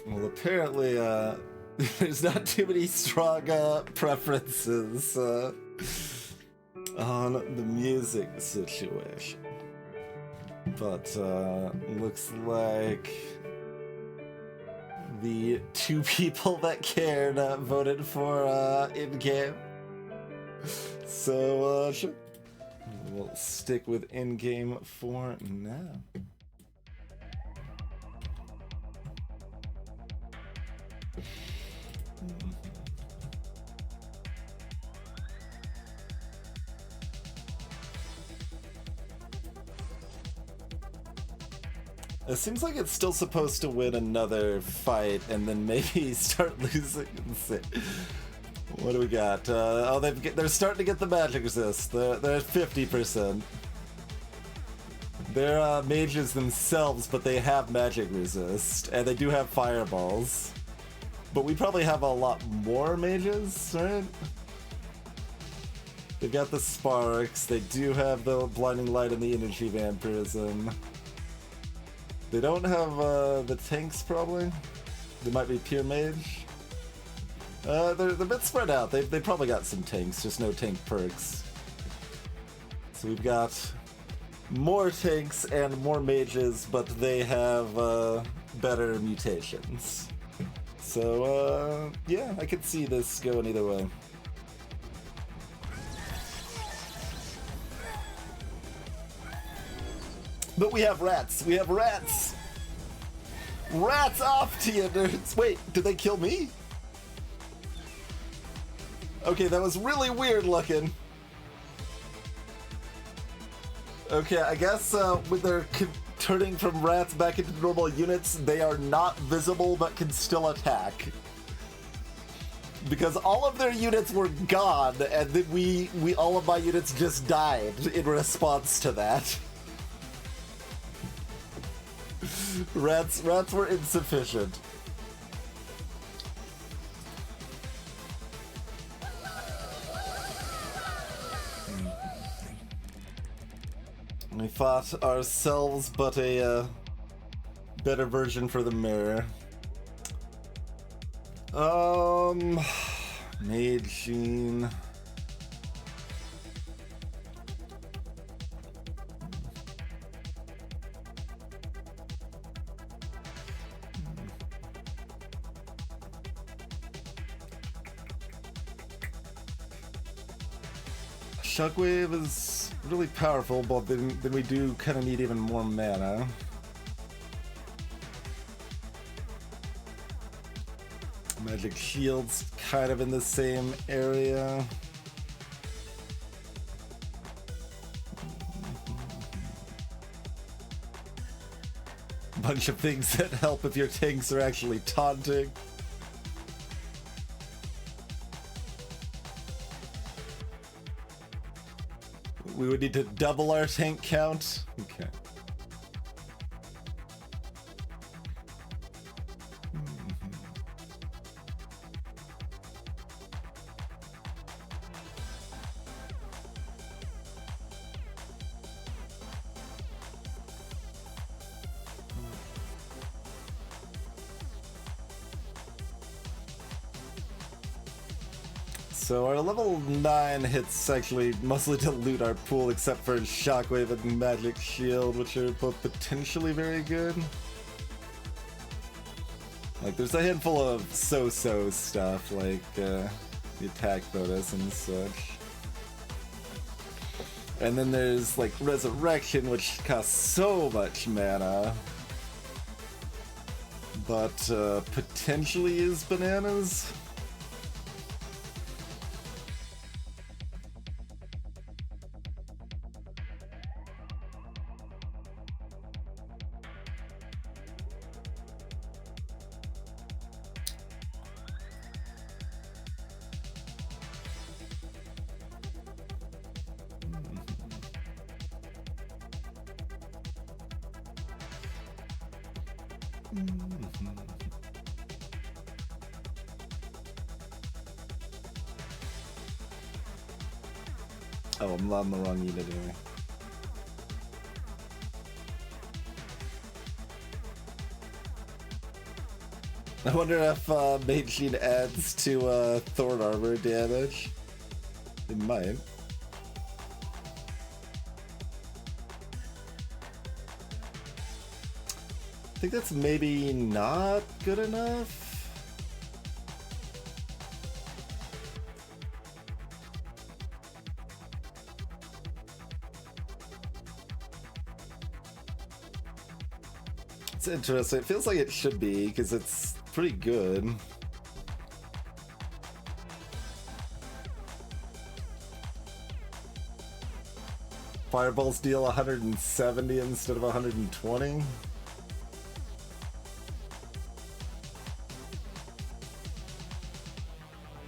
Well, apparently, there's not too many strong preferences on the music situation. But looks like the two people that cared voted for in-game. So, sure. We'll stick with in-game for now. It seems like it's still supposed to win another fight and then maybe start losing. What do we got? Oh, they're starting to get the magic resist. They're at 50%. They're mages themselves, but they have magic resist, and they do have fireballs. But we probably have a lot more mages, right? They've got the sparks. They do have the blinding light and the energy vampirism. They don't have the tanks, probably. They might be pure mage. They're a bit spread out. They probably got some tanks, just no tank perks. So we've got more tanks and more mages, but they have better mutations. So yeah, I could see this going either way. But we have rats. We have rats. Rats off to you, nerds. Wait, did they kill me? Okay, that was really weird looking. Okay, I guess when they're turning from rats back into normal units, they are not visible but can still attack. Because all of their units were gone, and then we all of my units just died in response to that. Rats were insufficient. We fought ourselves, but a better version for the mirror. Mage. Shockwave is really powerful, but then we do kind of need even more mana. Magic Shield's kind of in the same area. Bunch of things that help if your tanks are actually taunting. We would need to double our tank count. Okay. So our level 9 hits actually mostly dilute our pool except for Shockwave and Magic Shield, which are both potentially very good. Like there's a handful of so-so stuff like the attack bonus and such. And then there's like Resurrection, which costs so much mana, but potentially is bananas. Oh, I'm on the wrong unit anyway. I wonder if Mage Sheen adds to Thorn Armor damage. It might. I think that's maybe not good enough. It's interesting. It feels like it should be, because it's pretty good. Fireballs deal 170 instead of 120.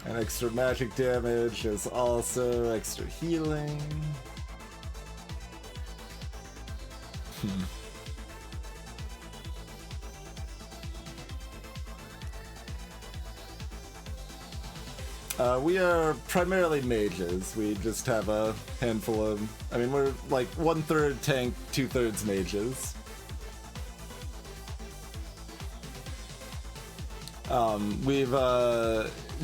And extra magic damage is also extra healing. We are primarily mages. We just have a handful of... I mean, we're like 1/3 tank, 2/3 mages. We've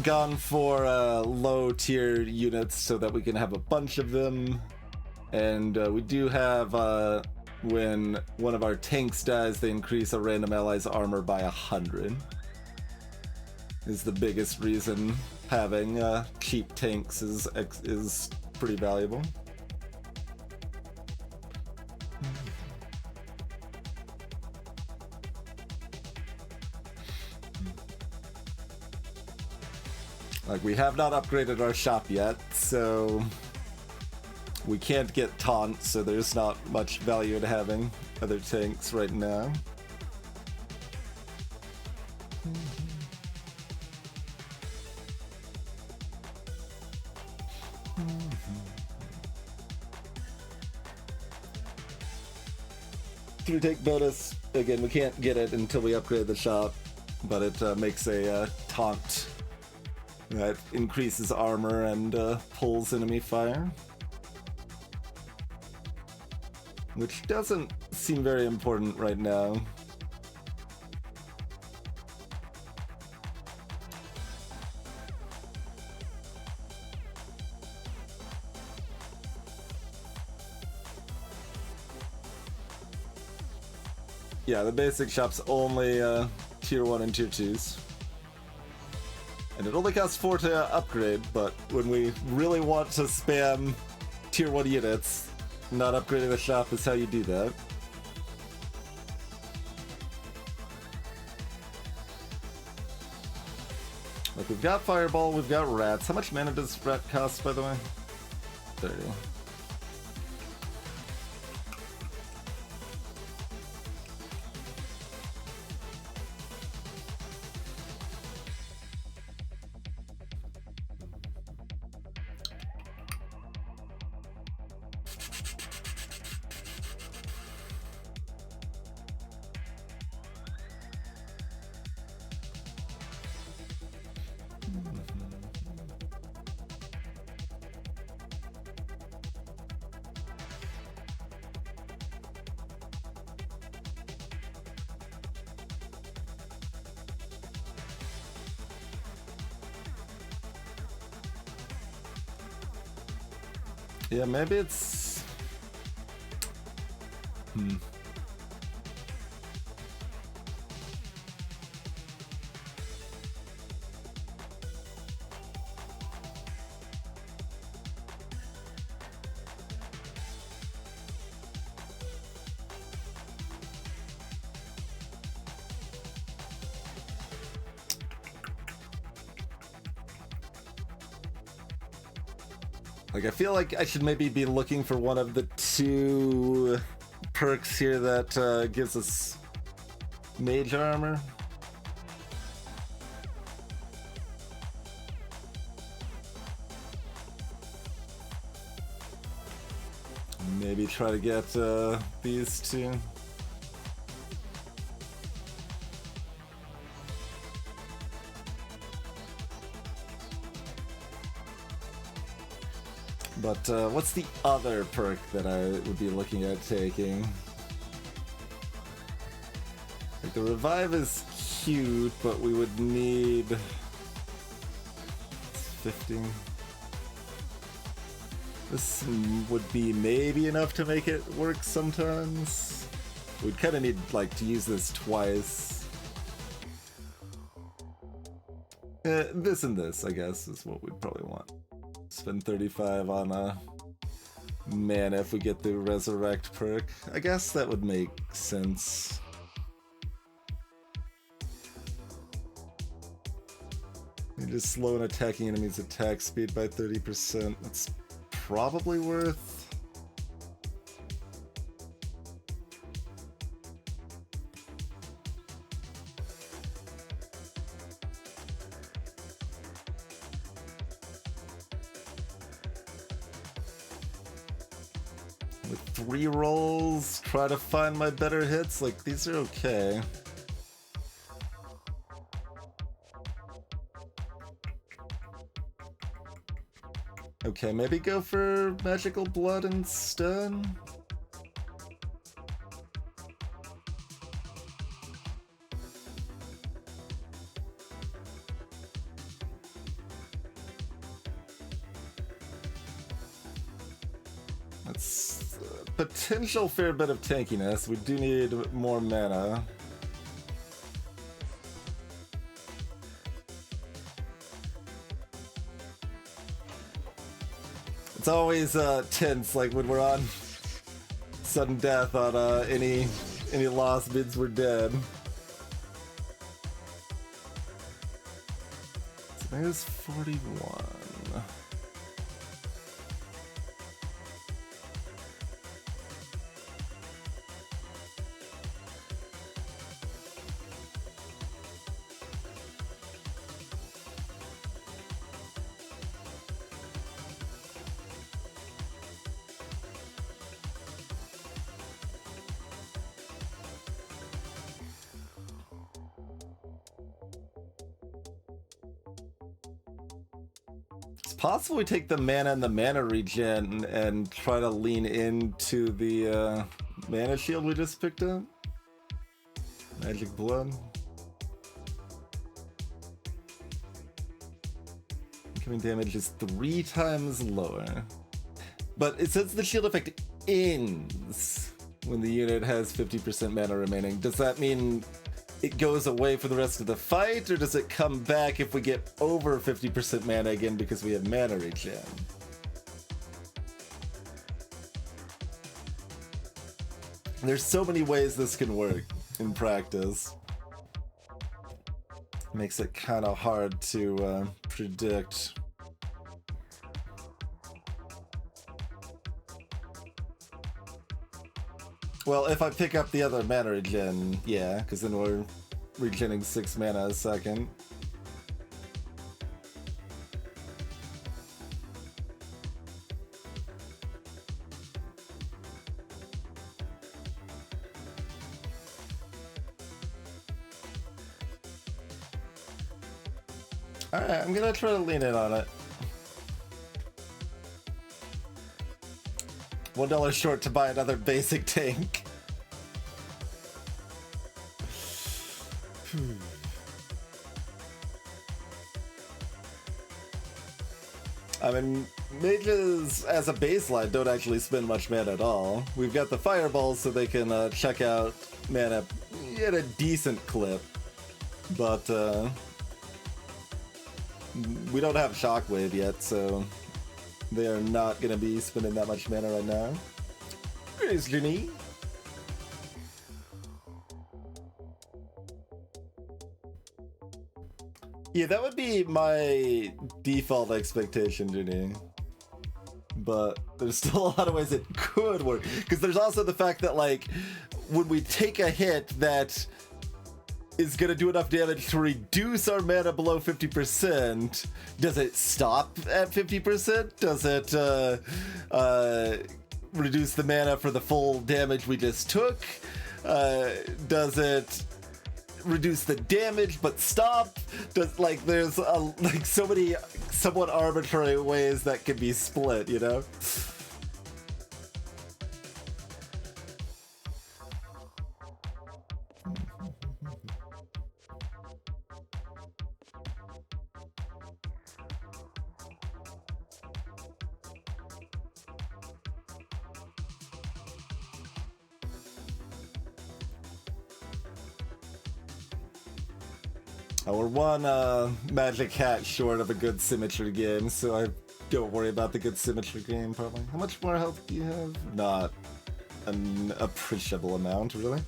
gone for low tier units so that we can have a bunch of them. And we do have, when one of our tanks dies, they increase a random ally's armor by 100. Is the biggest reason having cheap tanks is pretty valuable. Like, we have not upgraded our shop yet, so we can't get taunt, so there's not much value in having other tanks right now. Take bonus. Again, we can't get it until we upgrade the shop, but it makes a taunt that increases armor and pulls enemy fire, which doesn't seem very important right now. Yeah, the basic shop's only tier 1 and tier 2s. And it only costs 4 to upgrade, but when we really want to spam tier 1 units, not upgrading the shop is how you do that. Like, we've got Fireball, we've got Rats. How much mana does Rat cost, by the way? 30. Yeah, maybe it's... Like, I feel like I should maybe be looking for one of the 2 perks here that gives us mage armor. Maybe try to get these 2. But what's the other perk that I would be looking at taking? Like the revive is cute, but we would need 15. This would be maybe enough to make it work sometimes. We'd kind of need like to use this twice. This and this, I guess, is what we'd probably want. Spend 35 on a mana if we get the resurrect perk. I guess that would make sense. You just slow an attacking enemy's attack speed by 30%. That's probably worth. With 3 rolls, try to find my better hits. Like, these are okay. Okay, maybe go for Magical Blood instead? That's a potential fair bit of tankiness. We do need more mana. It's always tense, like when we're on sudden death on any lost bids we're dead. So there's 41. It's possible we take the mana and the mana regen and try to lean into the mana shield we just picked up. Magic Blood. Incoming damage is 3 times lower. But it says the shield effect ends when the unit has 50% mana remaining. Does that mean it goes away for the rest of the fight, or does it come back if we get over 50% mana again because we have mana regen? There's so many ways this can work in practice. Makes it kind of hard to predict. Well, if I pick up the other mana regen, yeah, because then we're regening 6 mana a second. Alright, I'm gonna try to lean in on it. $1 short to buy another basic tank. I mean, mages as a baseline don't actually spend much mana at all. We've got the fireballs so they can check out mana at a decent clip, but we don't have shockwave yet, so they are not going to be spending that much mana right now. Greetings, Jenny. Yeah, that would be my default expectation, Jenny. But there's still a lot of ways it could work. Because there's also the fact that, like, when we take a hit that is going to do enough damage to reduce our mana below 50%, does it stop at 50%? Does it reduce the mana for the full damage we just took? Does it reduce the damage but stop? Does like there's like so many somewhat arbitrary ways that can be split, you know? We're one magic hat short of a good symmetry game, so I don't worry about the good symmetry game, probably. How much more health do you have? Not an appreciable amount, really.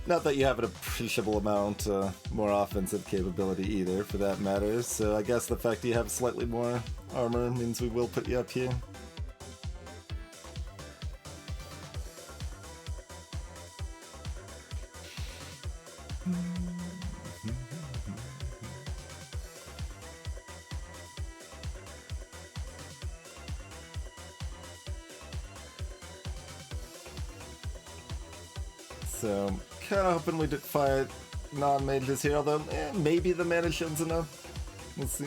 Not that you have an appreciable amount more offensive capability either, for that matter, so I guess the fact that you have slightly more armor means we will put you up here. So, kind of hoping we did fight non-mages here, although maybe the mana shield's enough. Let's see.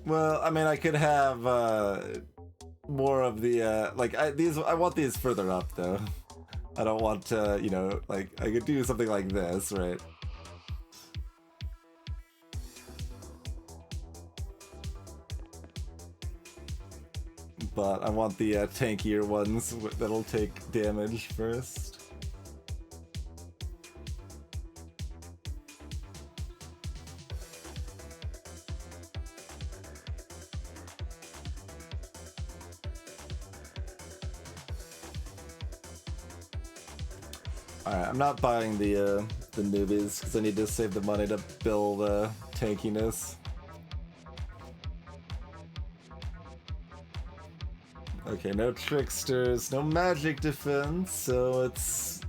Well, I mean, I could have more of the I want these further up though. I don't want you know, like I could do something like this, right? But I want the tankier ones that'll take damage first. Alright, I'm not buying the newbies because I need to save the money to build tankiness. Okay, no tricksters, no magic defense, so it's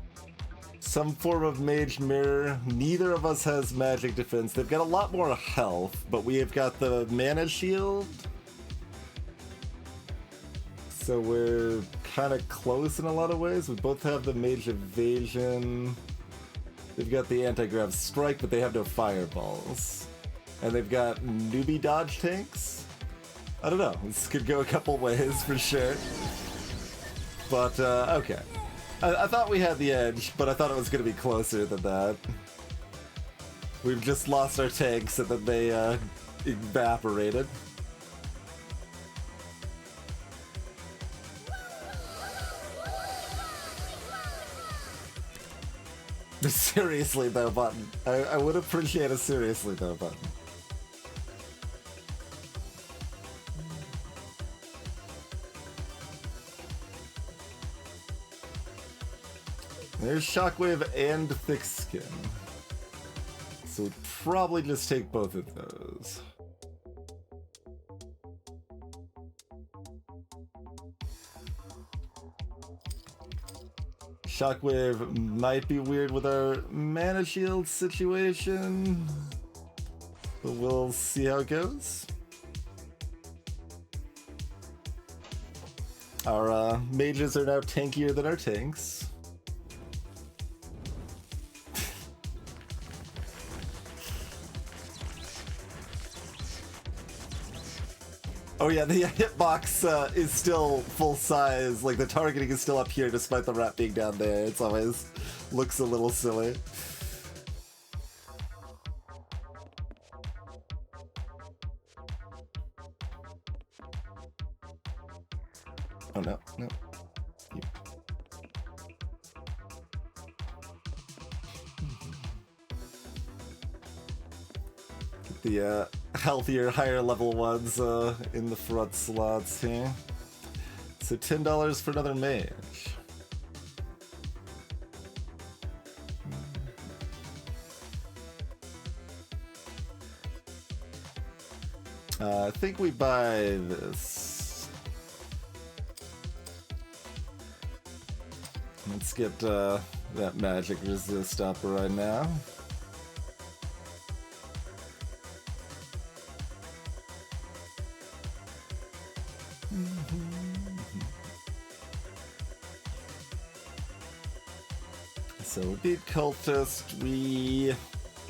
some form of mage mirror. Neither of us has magic defense. They've got a lot more health, but we have got the mana shield. So we're kind of close in a lot of ways. We both have the mage evasion. They've got the anti-grav strike, but they have no fireballs. And they've got newbie dodge tanks. I don't know, this could go a couple ways for sure. But, okay. I thought we had the edge, but I thought it was going to be closer than that. We've just lost our tanks and then they evaporated. The seriously though button. I would appreciate a seriously though button. There's Shockwave and Thick Skin. So we'd probably just take both of those. Shockwave might be weird with our mana shield situation, but we'll see how it goes. Our mages are now tankier than our tanks. Oh yeah, the hitbox is still full size, like the targeting is still up here despite the rat being down there. It's always looks a little silly. Oh no, no. Get the healthier, higher level ones in the front slots here. So $10 for another mage. I think we buy this. Let's get that magic resist up right now. So we beat Cultist, we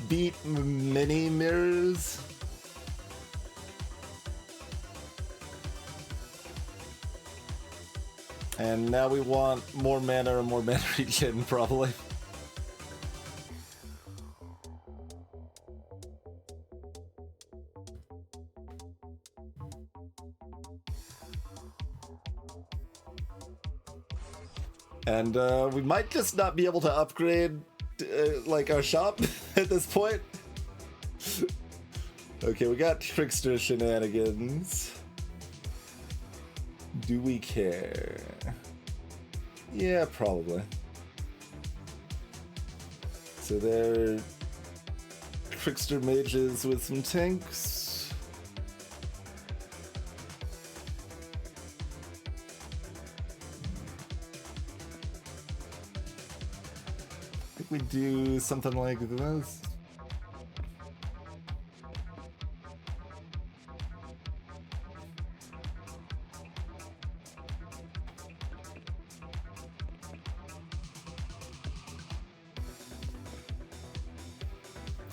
beat Mini Mirrors. And now we want more mana and more mana regen, probably. And we might just not be able to upgrade like our shop at this point. Okay, we got Trickster shenanigans. Do we care? Yeah, probably. So they're Trickster mages with some tanks. I think we do something like this.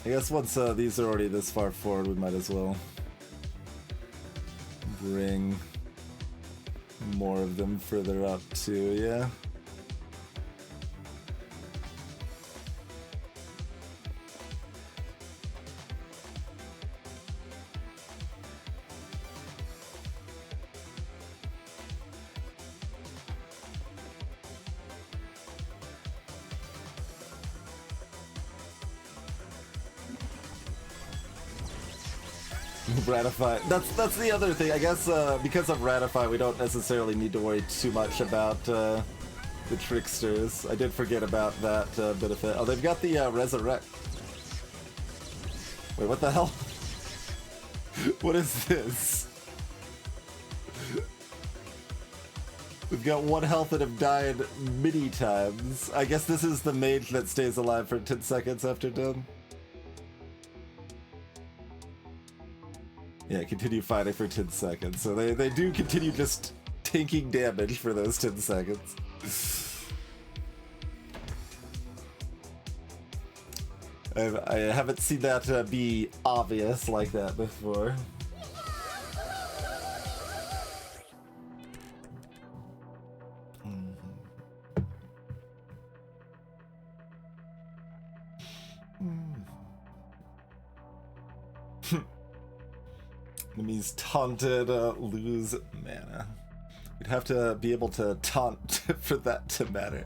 I guess once these are already this far forward, we might as well bring more of them further up too, yeah? Ratify. That's the other thing. I guess because of Ratify, we don't necessarily need to worry too much about the Tricksters. I did forget about that bit of it. Oh, they've got the Resurrect. Wait, what the hell? What is this? We've got 1 health that have died many times. I guess this is the mage that stays alive for 10 seconds after done. Yeah, continue fighting for 10 seconds. So they do continue just taking damage for those 10 seconds. I haven't seen that be obvious like that before. Enemies taunted, lose mana. We'd have to be able to taunt for that to matter.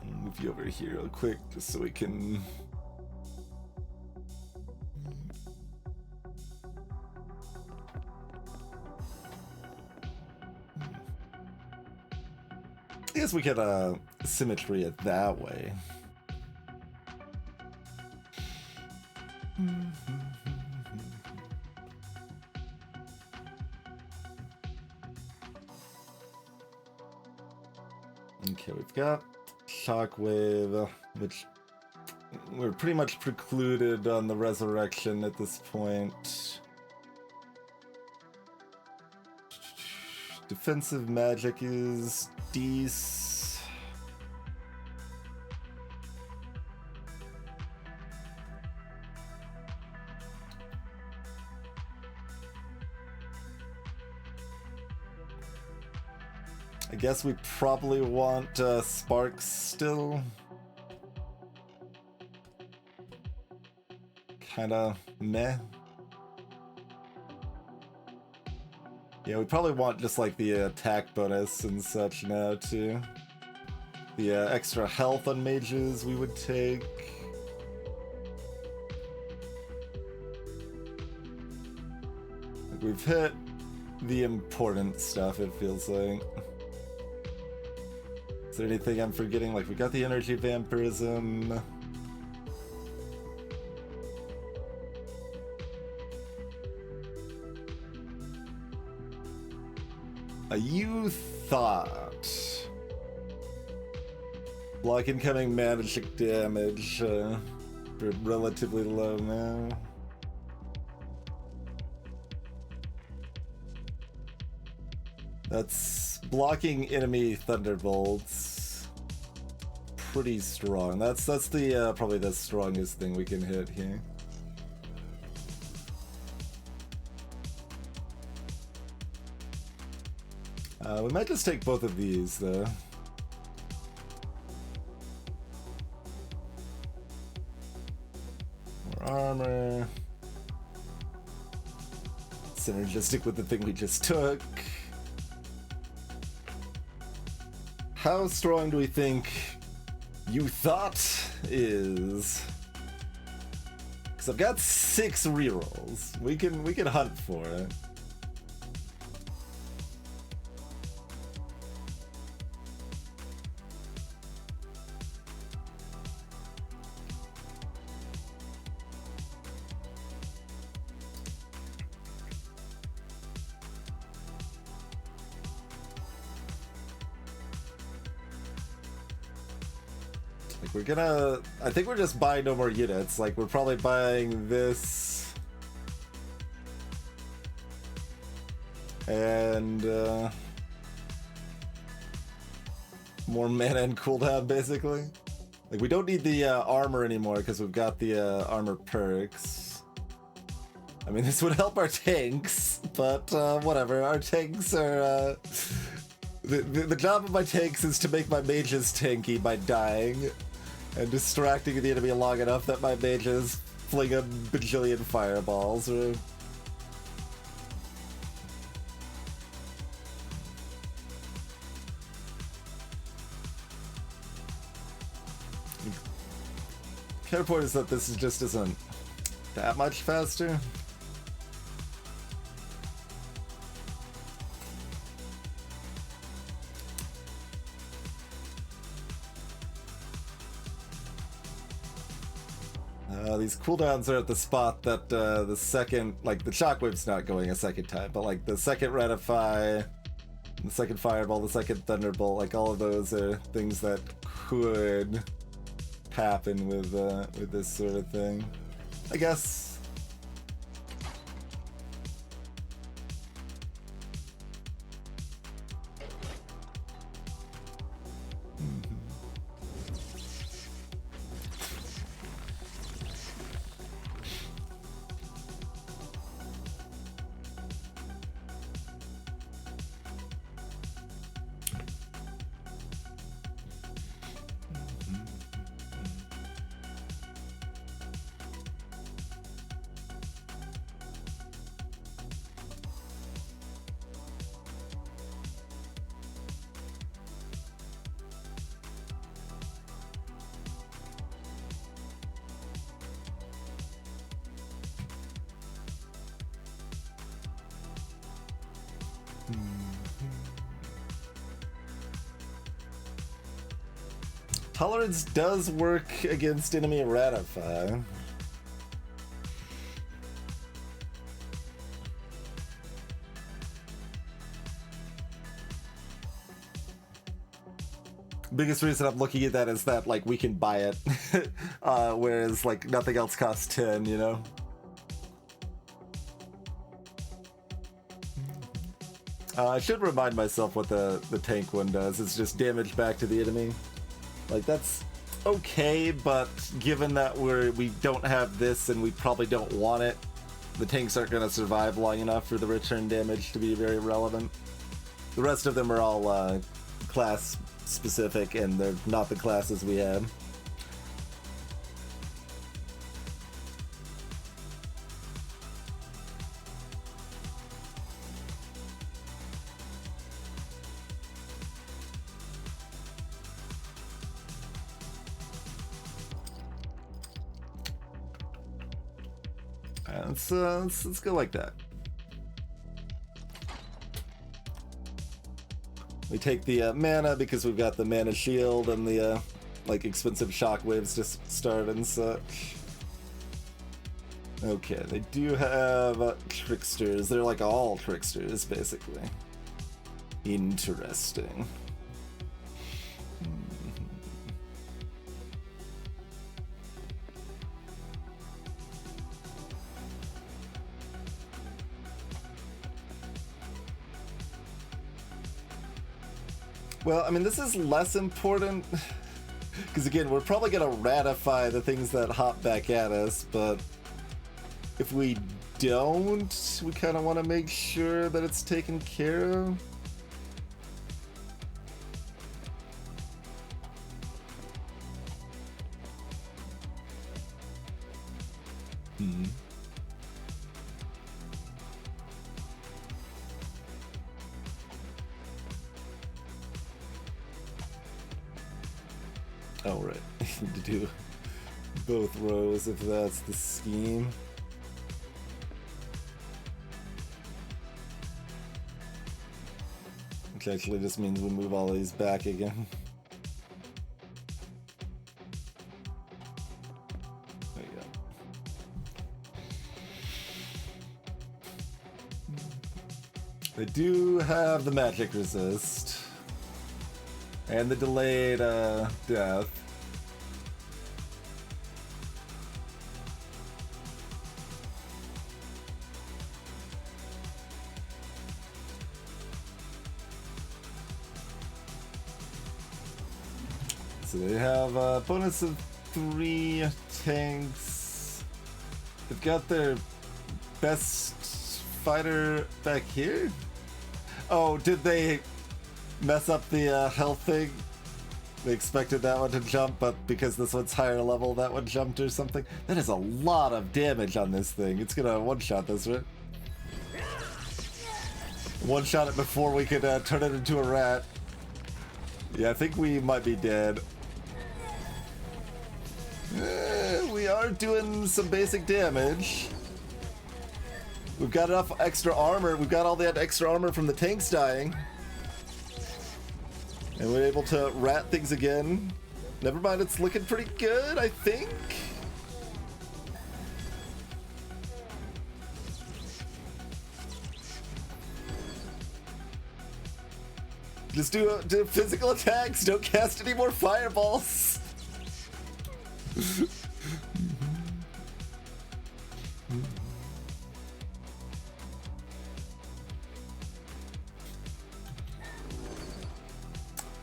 I'll move you over here real quick just so we can... I guess we could symmetry it that way. Okay, we've got Shockwave, which we're pretty much precluded on the Resurrection at this point. Defensive magic is decent. I guess we probably want Sparks still. Kinda meh. Yeah, we probably want just like the attack bonus and such now too. The extra health on mages we would take. We've hit the important stuff, it feels like. Is there anything I'm forgetting? Like, we got the energy vampirism. You thought block incoming magic damage for relatively low now. That's blocking enemy thunderbolts. Pretty strong. That's the probably the strongest thing we can hit here. We might just take both of these though. More armor. Synergistic with the thing we just took. How strong do we think you thought is? Because I've got 6 rerolls. We can hunt for it. I think we're just buying no more units. Like, we're probably buying this. And, more mana and cooldown, basically. Like, we don't need the armor anymore because we've got the armor perks. I mean, this would help our tanks, but whatever. Our tanks are... The job of my tanks is to make my mages tanky by dying. And distracting the enemy long enough that my mages fling a bajillion fireballs. Or... Counterpoint is that this just isn't that much faster. These cooldowns are at the spot that the second, like the shockwave's not going a second time, but like the second ratify, the second fireball, the second thunderbolt, like all of those are things that could happen with this sort of thing. I guess. Tolerance does work against enemy ratify. Biggest reason I'm looking at that is that like we can buy it, whereas like nothing else costs 10, you know? I should remind myself what the tank one does. It's just damage back to the enemy. Like, that's okay, but given that we don't have this and we probably don't want it, the tanks aren't going to survive long enough for the return damage to be very relevant. The rest of them are all class specific, and they're not the classes we have. Let's go like that. We take the mana because we've got the mana shield and the like expensive shockwaves to start and such. Okay, they do have tricksters. They're like all tricksters, basically. Interesting. Well, I mean, this is less important, because again, we're probably going to ratify the things that hop back at us, but if we don't, we kind of want to make sure that it's taken care of. Oh, right. To do both rows if that's the scheme. Which actually just means we move all these back again. There you go. I do have the magic resist. And the delayed death. So they have a bonus of 3 tanks. They've got their best fighter back here? Oh, did they mess up the health thing? They expected that one to jump, but because this one's higher level, that one jumped or something. That is a lot of damage on this thing. It's gonna one-shot this, right? One-shot it before we could turn it into a rat. Yeah, I think we might be dead. We are doing some basic damage. We've got enough extra armor. We've got all that extra armor from the tanks dying. And we're able to rat things again. Never mind, it's looking pretty good, I think. Just do physical attacks. Don't cast any more fireballs.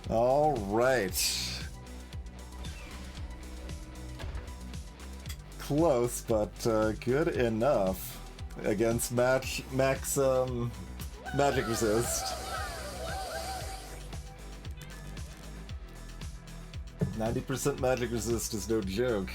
All right. Close, but good enough against max magic resist. 90% magic resist is no joke.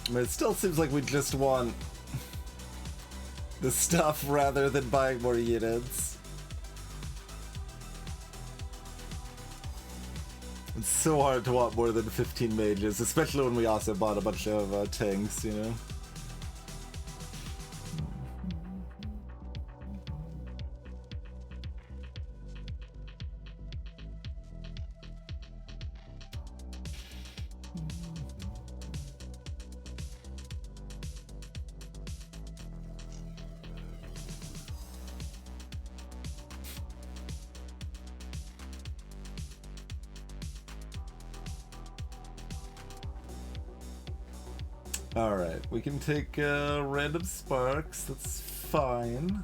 I mean, it still seems like we just want the stuff rather than buying more units. It's so hard to want more than 15 mages, especially when we also bought a bunch of tanks, you know? Alright, we can take random sparks, that's fine.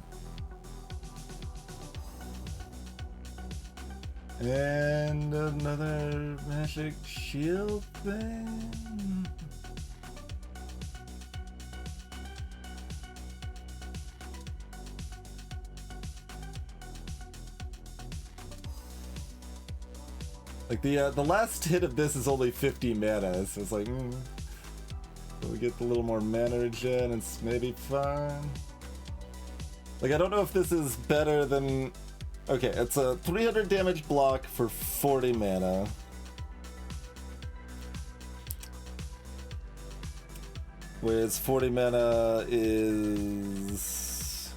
And another magic shield thing? Like the last hit of this is only 50 mana, so it's like, we get a little more mana regen, it's maybe fine. Like, I don't know if this is better than... Okay, it's a 300 damage block for 40 mana. Whereas 40 mana is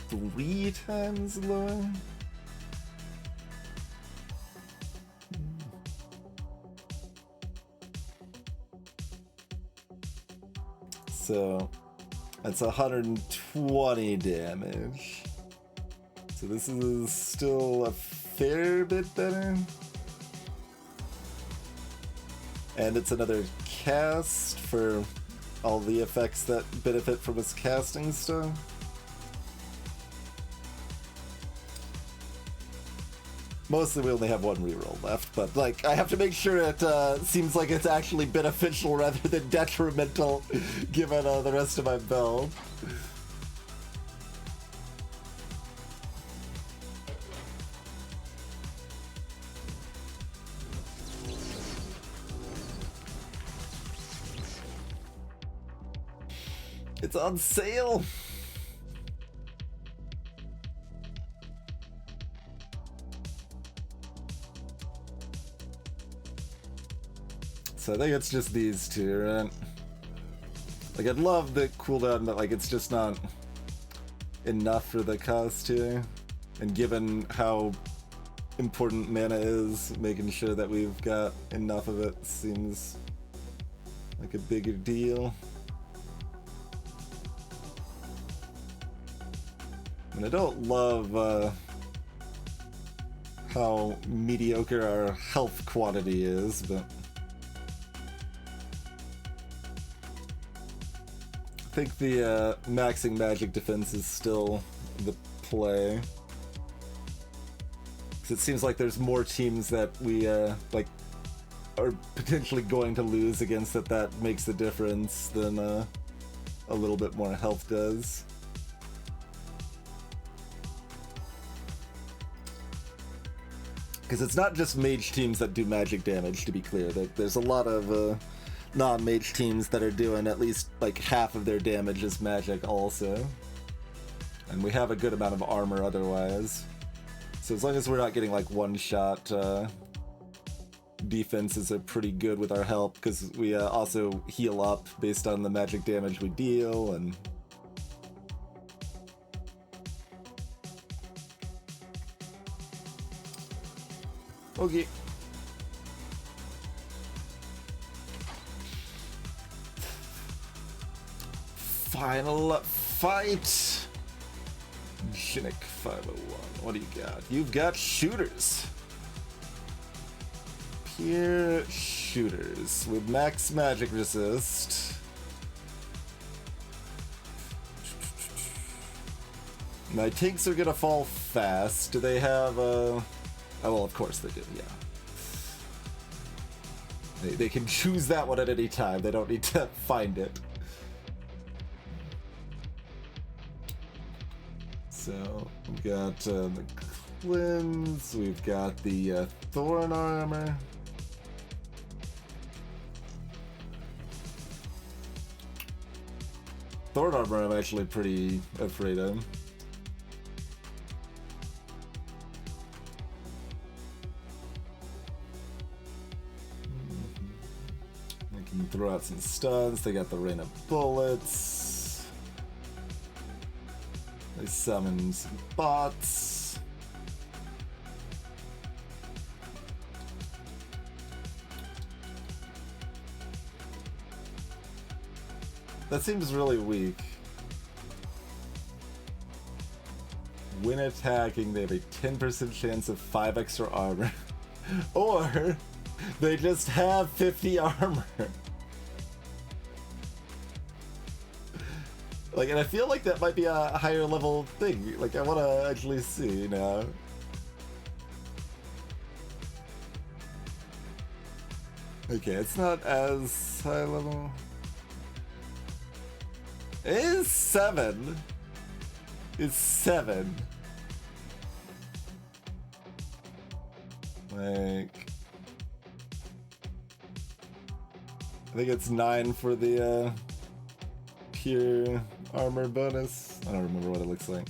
3 times lower. So that's 120 damage. So this is still a fair bit better. And it's another cast for all the effects that benefit from his casting stuff. Mostly we only have one reroll left, but like I have to make sure it seems like it's actually beneficial rather than detrimental given the rest of my build. It's on sale! So I think it's just these two, right? Like, I'd love the cooldown, but like, it's just not enough for the cost here. And given how important mana is, making sure that we've got enough of it seems like a bigger deal. And I don't love how mediocre our health quantity is, but I think the maxing magic defense is still the play. Because it seems like there's more teams that we like are potentially going to lose against that makes the difference than a little bit more health does. Because it's not just mage teams that do magic damage, to be clear. There's a lot of non-mage teams that are doing at least like half of their damage is magic also. And we have a good amount of armor otherwise. So as long as we're not getting like one-shot defenses are pretty good with our help, because we also heal up based on the magic damage we deal, and okay. Final fight! Shinnick 501. What do you got? You've got shooters. Pure shooters with max magic resist. My tanks are gonna fall fast. Do they have oh, well, of course they do, yeah. They can choose that one at any time. They don't need to find it. So, we've got the cleanse, we've got the thorn armor. Thorn armor I'm actually pretty afraid of. They can throw out some stuns, they got the rain of bullets. They summon some bots. That seems really weak. When attacking, they have a 10% chance of 5 extra armor. Or they just have 50 armor. Like, and I feel like that might be a higher level thing. Like, I want to actually see now. Okay, it's not as high level. It is 7. It's 7. Like, I think it's 9 for the pure armor bonus. I don't remember what it looks like.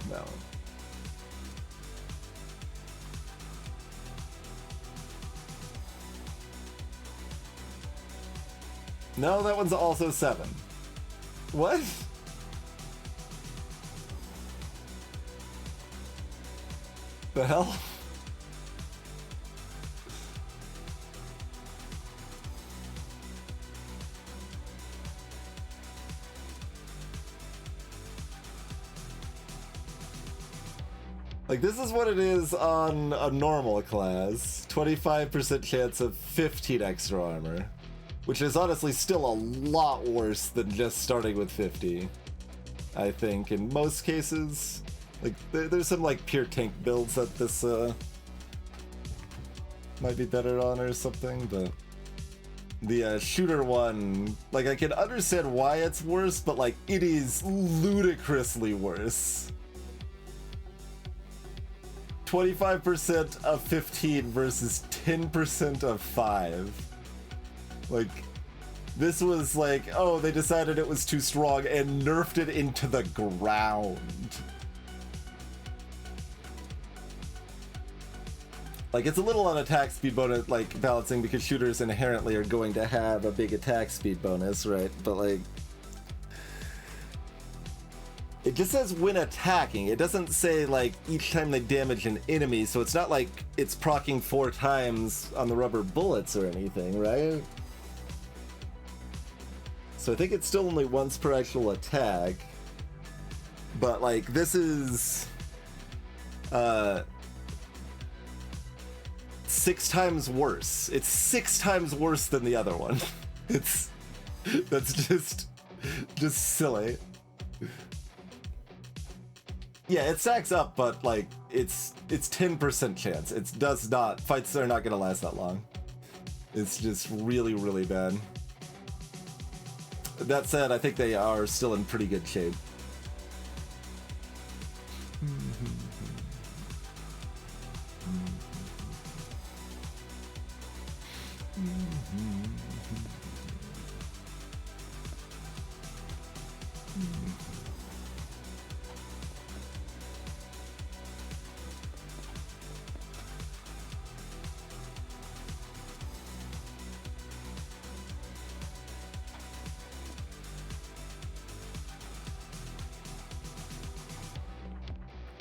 No. No, that one's also 7. What? The hell? Like, this is what it is on a normal class. 25% chance of 15 extra armor. Which is honestly still a lot worse than just starting with 50. I think, in most cases. Like, there's some, like, pure tank builds that this, might be better on or something, but... The, shooter one, like, I can understand why it's worse, but, like, it is ludicrously worse. 25% of 15 versus 10% of 5. Like, this was like, oh, they decided it was too strong and nerfed it into the ground. Like, it's a little on attack speed bonus, like, balancing, because shooters inherently are going to have a big attack speed bonus, right? But, like, it just says when attacking. It doesn't say, like, each time they damage an enemy, so it's not like it's proccing 4 times on the rubber bullets or anything, right? So I think it's still only once per actual attack. But, like, this is... 6 times worse. It's 6 times worse than the other one. It's... That's just silly. Yeah, it stacks up, but, like, it's 10% chance. It does not... Fights are not gonna last that long. It's just really, really bad. That said, I think they are still in pretty good shape.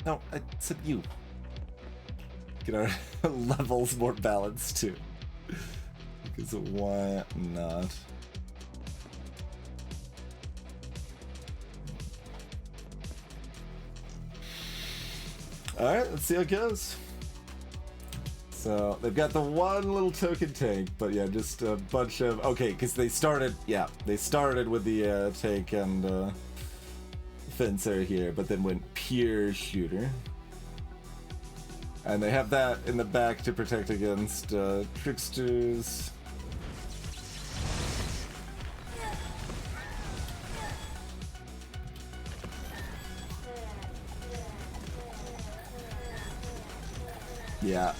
No, I said you. Get our levels more balanced too. Because why not? Alright, let's see how it goes. So, they've got the one little token tank, but yeah, just a bunch of... Okay, because they started... Yeah, they started with the tank and fencer here, but then went pure shooter. And they have that in the back to protect against tricksters. Yeah.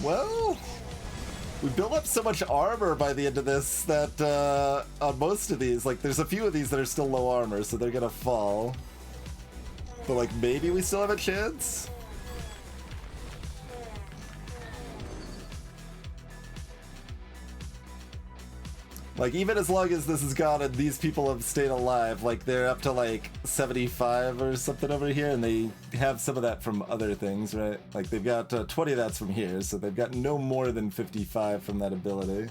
Well, we built up so much armor by the end of this that on most of these, like, there's a few of these that are still low armor, so they're gonna fall. But, like, maybe we still have a chance? Like, even as long as this is gone and these people have stayed alive, like, they're up to, like, 75 or something over here, and they have some of that from other things, right? Like, they've got 20 of that's from here, so they've got no more than 55 from that ability.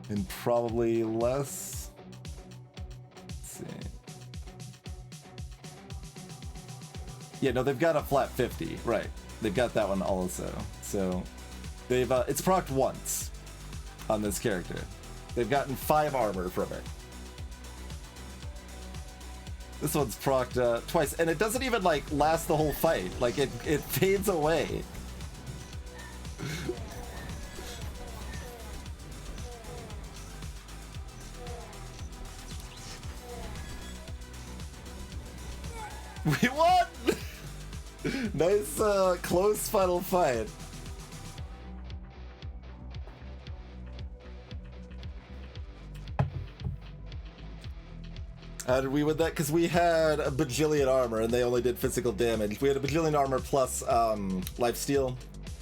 And probably less. Let's see. Yeah, no, they've got a flat 50, right. They've got that one also. So, they've, it's procced once on this character. They've gotten 5 armor from it. This one's procced twice, and it doesn't even, like, last the whole fight. Like, it fades away. We won! Nice, close final fight. How did we win that? Because we had a bajillion armor and they only did physical damage. We had a bajillion armor plus lifesteal,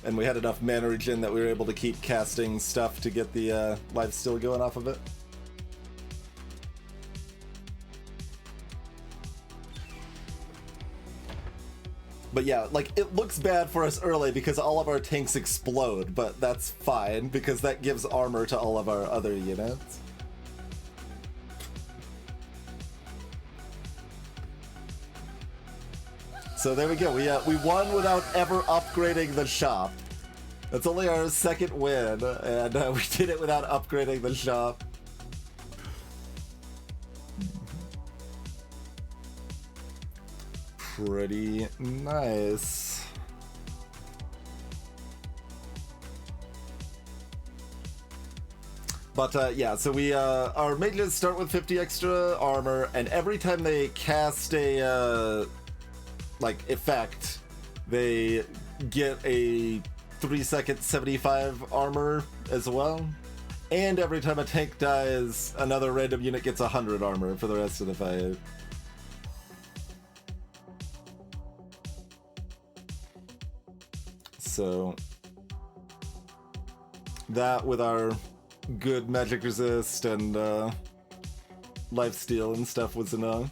and we had enough mana regen that we were able to keep casting stuff to get the lifesteal going off of it. But yeah, like, it looks bad for us early because all of our tanks explode, but that's fine because that gives armor to all of our other units. So there we go. We won without ever upgrading the shop. That's only our second win, and we did it without upgrading the shop. Pretty nice. But yeah, so we our mages start with 50 extra armor, and every time they cast a like effect, they get a 3-second 75 armor as well. And every time a tank dies, another random unit gets 100 armor for the rest of the fight. So that with our good magic resist and lifesteal and stuff was enough.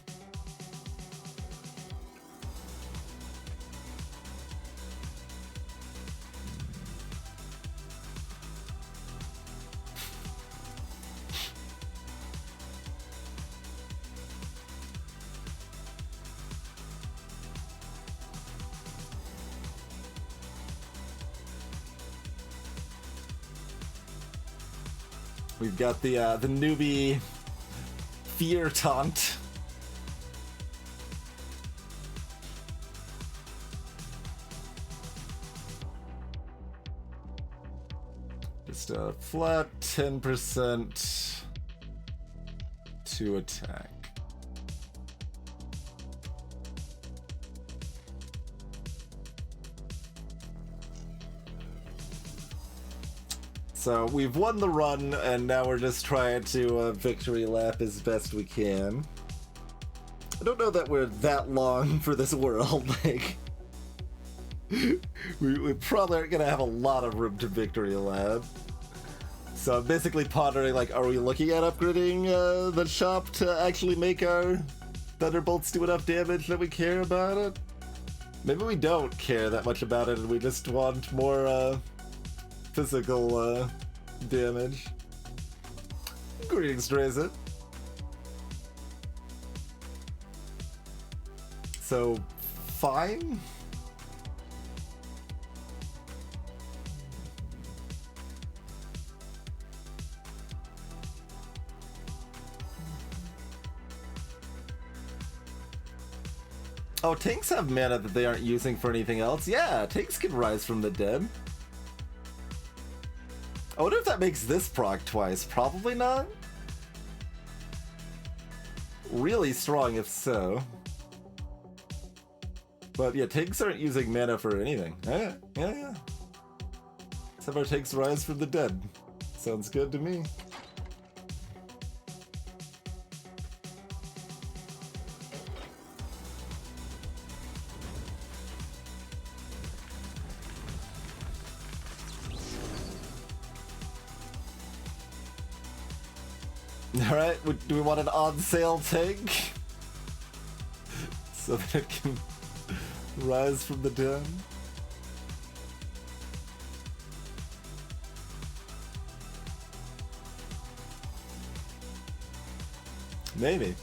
We've got the newbie fear taunt. Just a flat 10% to attack. So we've won the run, and now we're just trying to victory lap as best we can. I don't know that we're that long for this world. Like, we probably aren't gonna have a lot of room to victory lap. So I'm basically pondering, like, are we looking at upgrading the shop to actually make our Thunderbolts do enough damage that we care about it? Maybe we don't care that much about it, and we just want more physical damage. Greetings, Drazit. So, fine? Oh, tanks have mana that they aren't using for anything else. Yeah, tanks can rise from the dead. I wonder if that makes this proc twice. Probably not. Really strong if so. But yeah, tanks aren't using mana for anything. Yeah. Let's have our tanks rise from the dead. Sounds good to me. Alright, do we want an on-sale tank? So that it can rise from the dead? Maybe.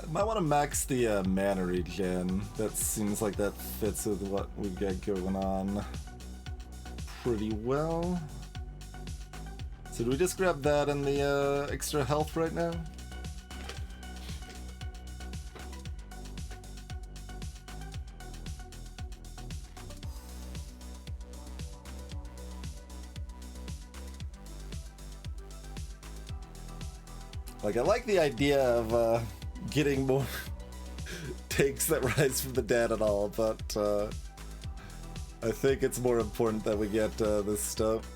Might want to max the mana regen. That seems like that fits with what we've got going on pretty well. So do we just grab that and the extra health right now? Like, I like the idea of getting more takes that rise from the dead and all, but I think it's more important that we get this stuff.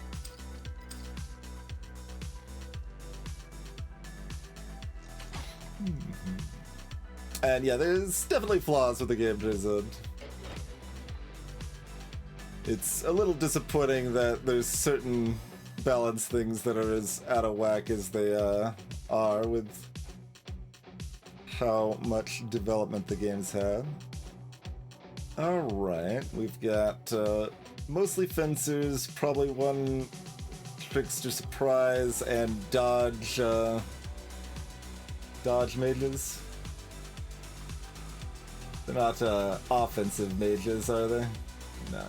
And yeah, there's definitely flaws with the game design. It's a little disappointing that there's certain balance things that are as out of whack as they are with how much development the game's had. Alright, we've got mostly fencers, probably one trickster surprise, and dodge mages. They're not offensive mages, are they? Nah.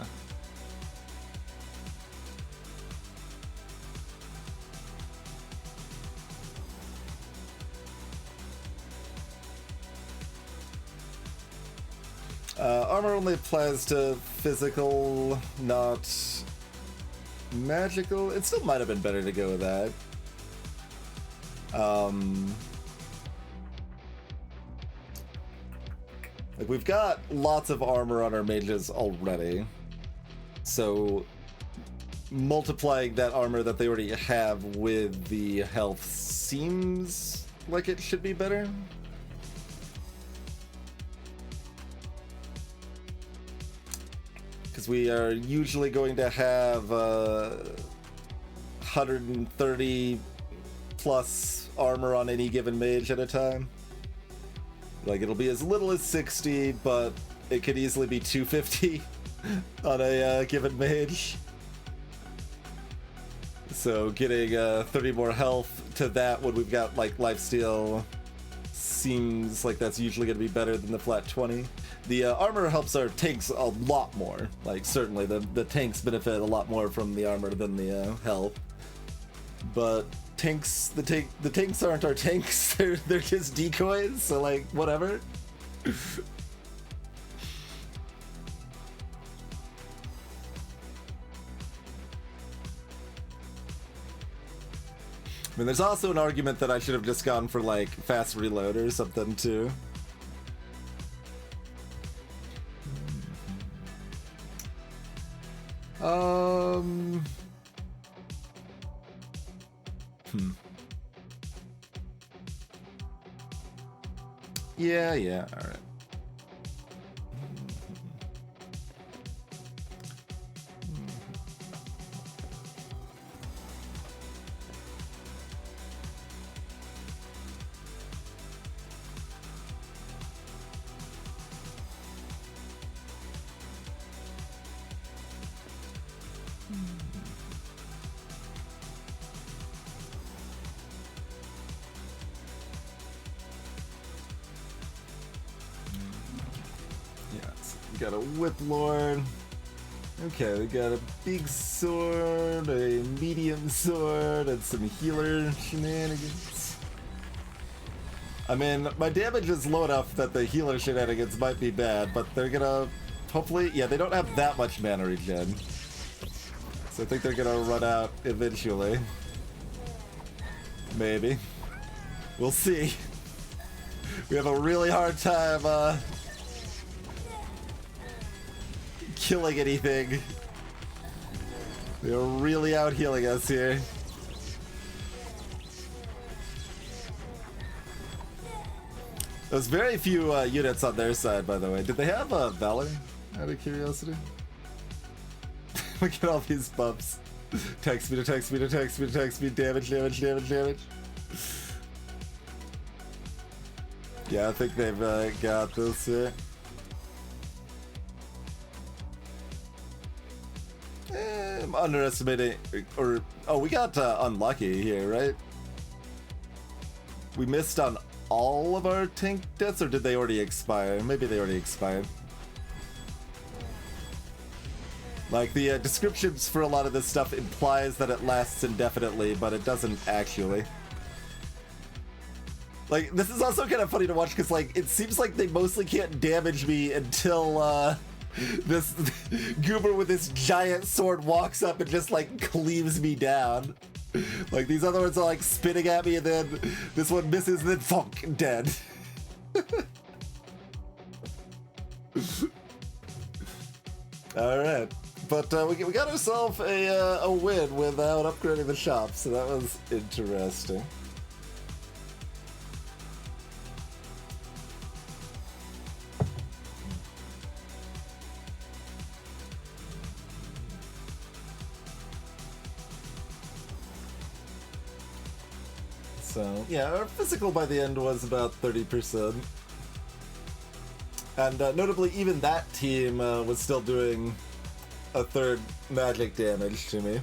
Armor only applies to physical, not magical. It still might have been better to go with that. Like, we've got lots of armor on our mages already, so multiplying that armor that they already have with the health seems like it should be better. Because we are usually going to have 130 plus armor on any given mage at a time. Like, it'll be as little as 60, but it could easily be 250 on a given mage. So getting 30 more health to that when we've got like lifesteal seems like that's usually going to be better than the flat 20. The armor helps our tanks a lot more. Like, certainly the tanks benefit a lot more from the armor than the health. But tanks, the tanks aren't our tanks. They're just decoys. So like, whatever. I mean, there's also an argument that I should have just gone for like fast reload or something too. Yeah, all right. Got a whip lord. Okay, we got a big sword, a medium sword, and some healer shenanigans. I mean, my damage is low enough that the healer shenanigans might be bad, but they're gonna hopefully, yeah, they don't have that much mana regen, so I think they're gonna run out eventually. Maybe. We'll see. We have a really hard time killing anything. They're really out healing us here. There's very few units on their side, by the way. Did they have Valor, out of curiosity? Look at all these bumps. Text me to text me to text me to text me. Damage, damage, damage, damage. Yeah, I think they've got this here. I'm underestimating, or oh, we got unlucky here, right? We missed on all of our tank deaths, or did they already expire? Maybe they already expired. Like, the descriptions for a lot of this stuff implies that it lasts indefinitely, but it doesn't actually. Like, this is also kind of funny to watch because, like, it seems like they mostly can't damage me until, this goober with this giant sword walks up and just, like, cleaves me down. Like, these other ones are, like, spitting at me, and then this one misses, and then funk, dead. Alright. But we got ourselves a win without upgrading the shop, so that was interesting. So, yeah, our physical by the end was about 30%. And notably, even that team was still doing a third magic damage to me.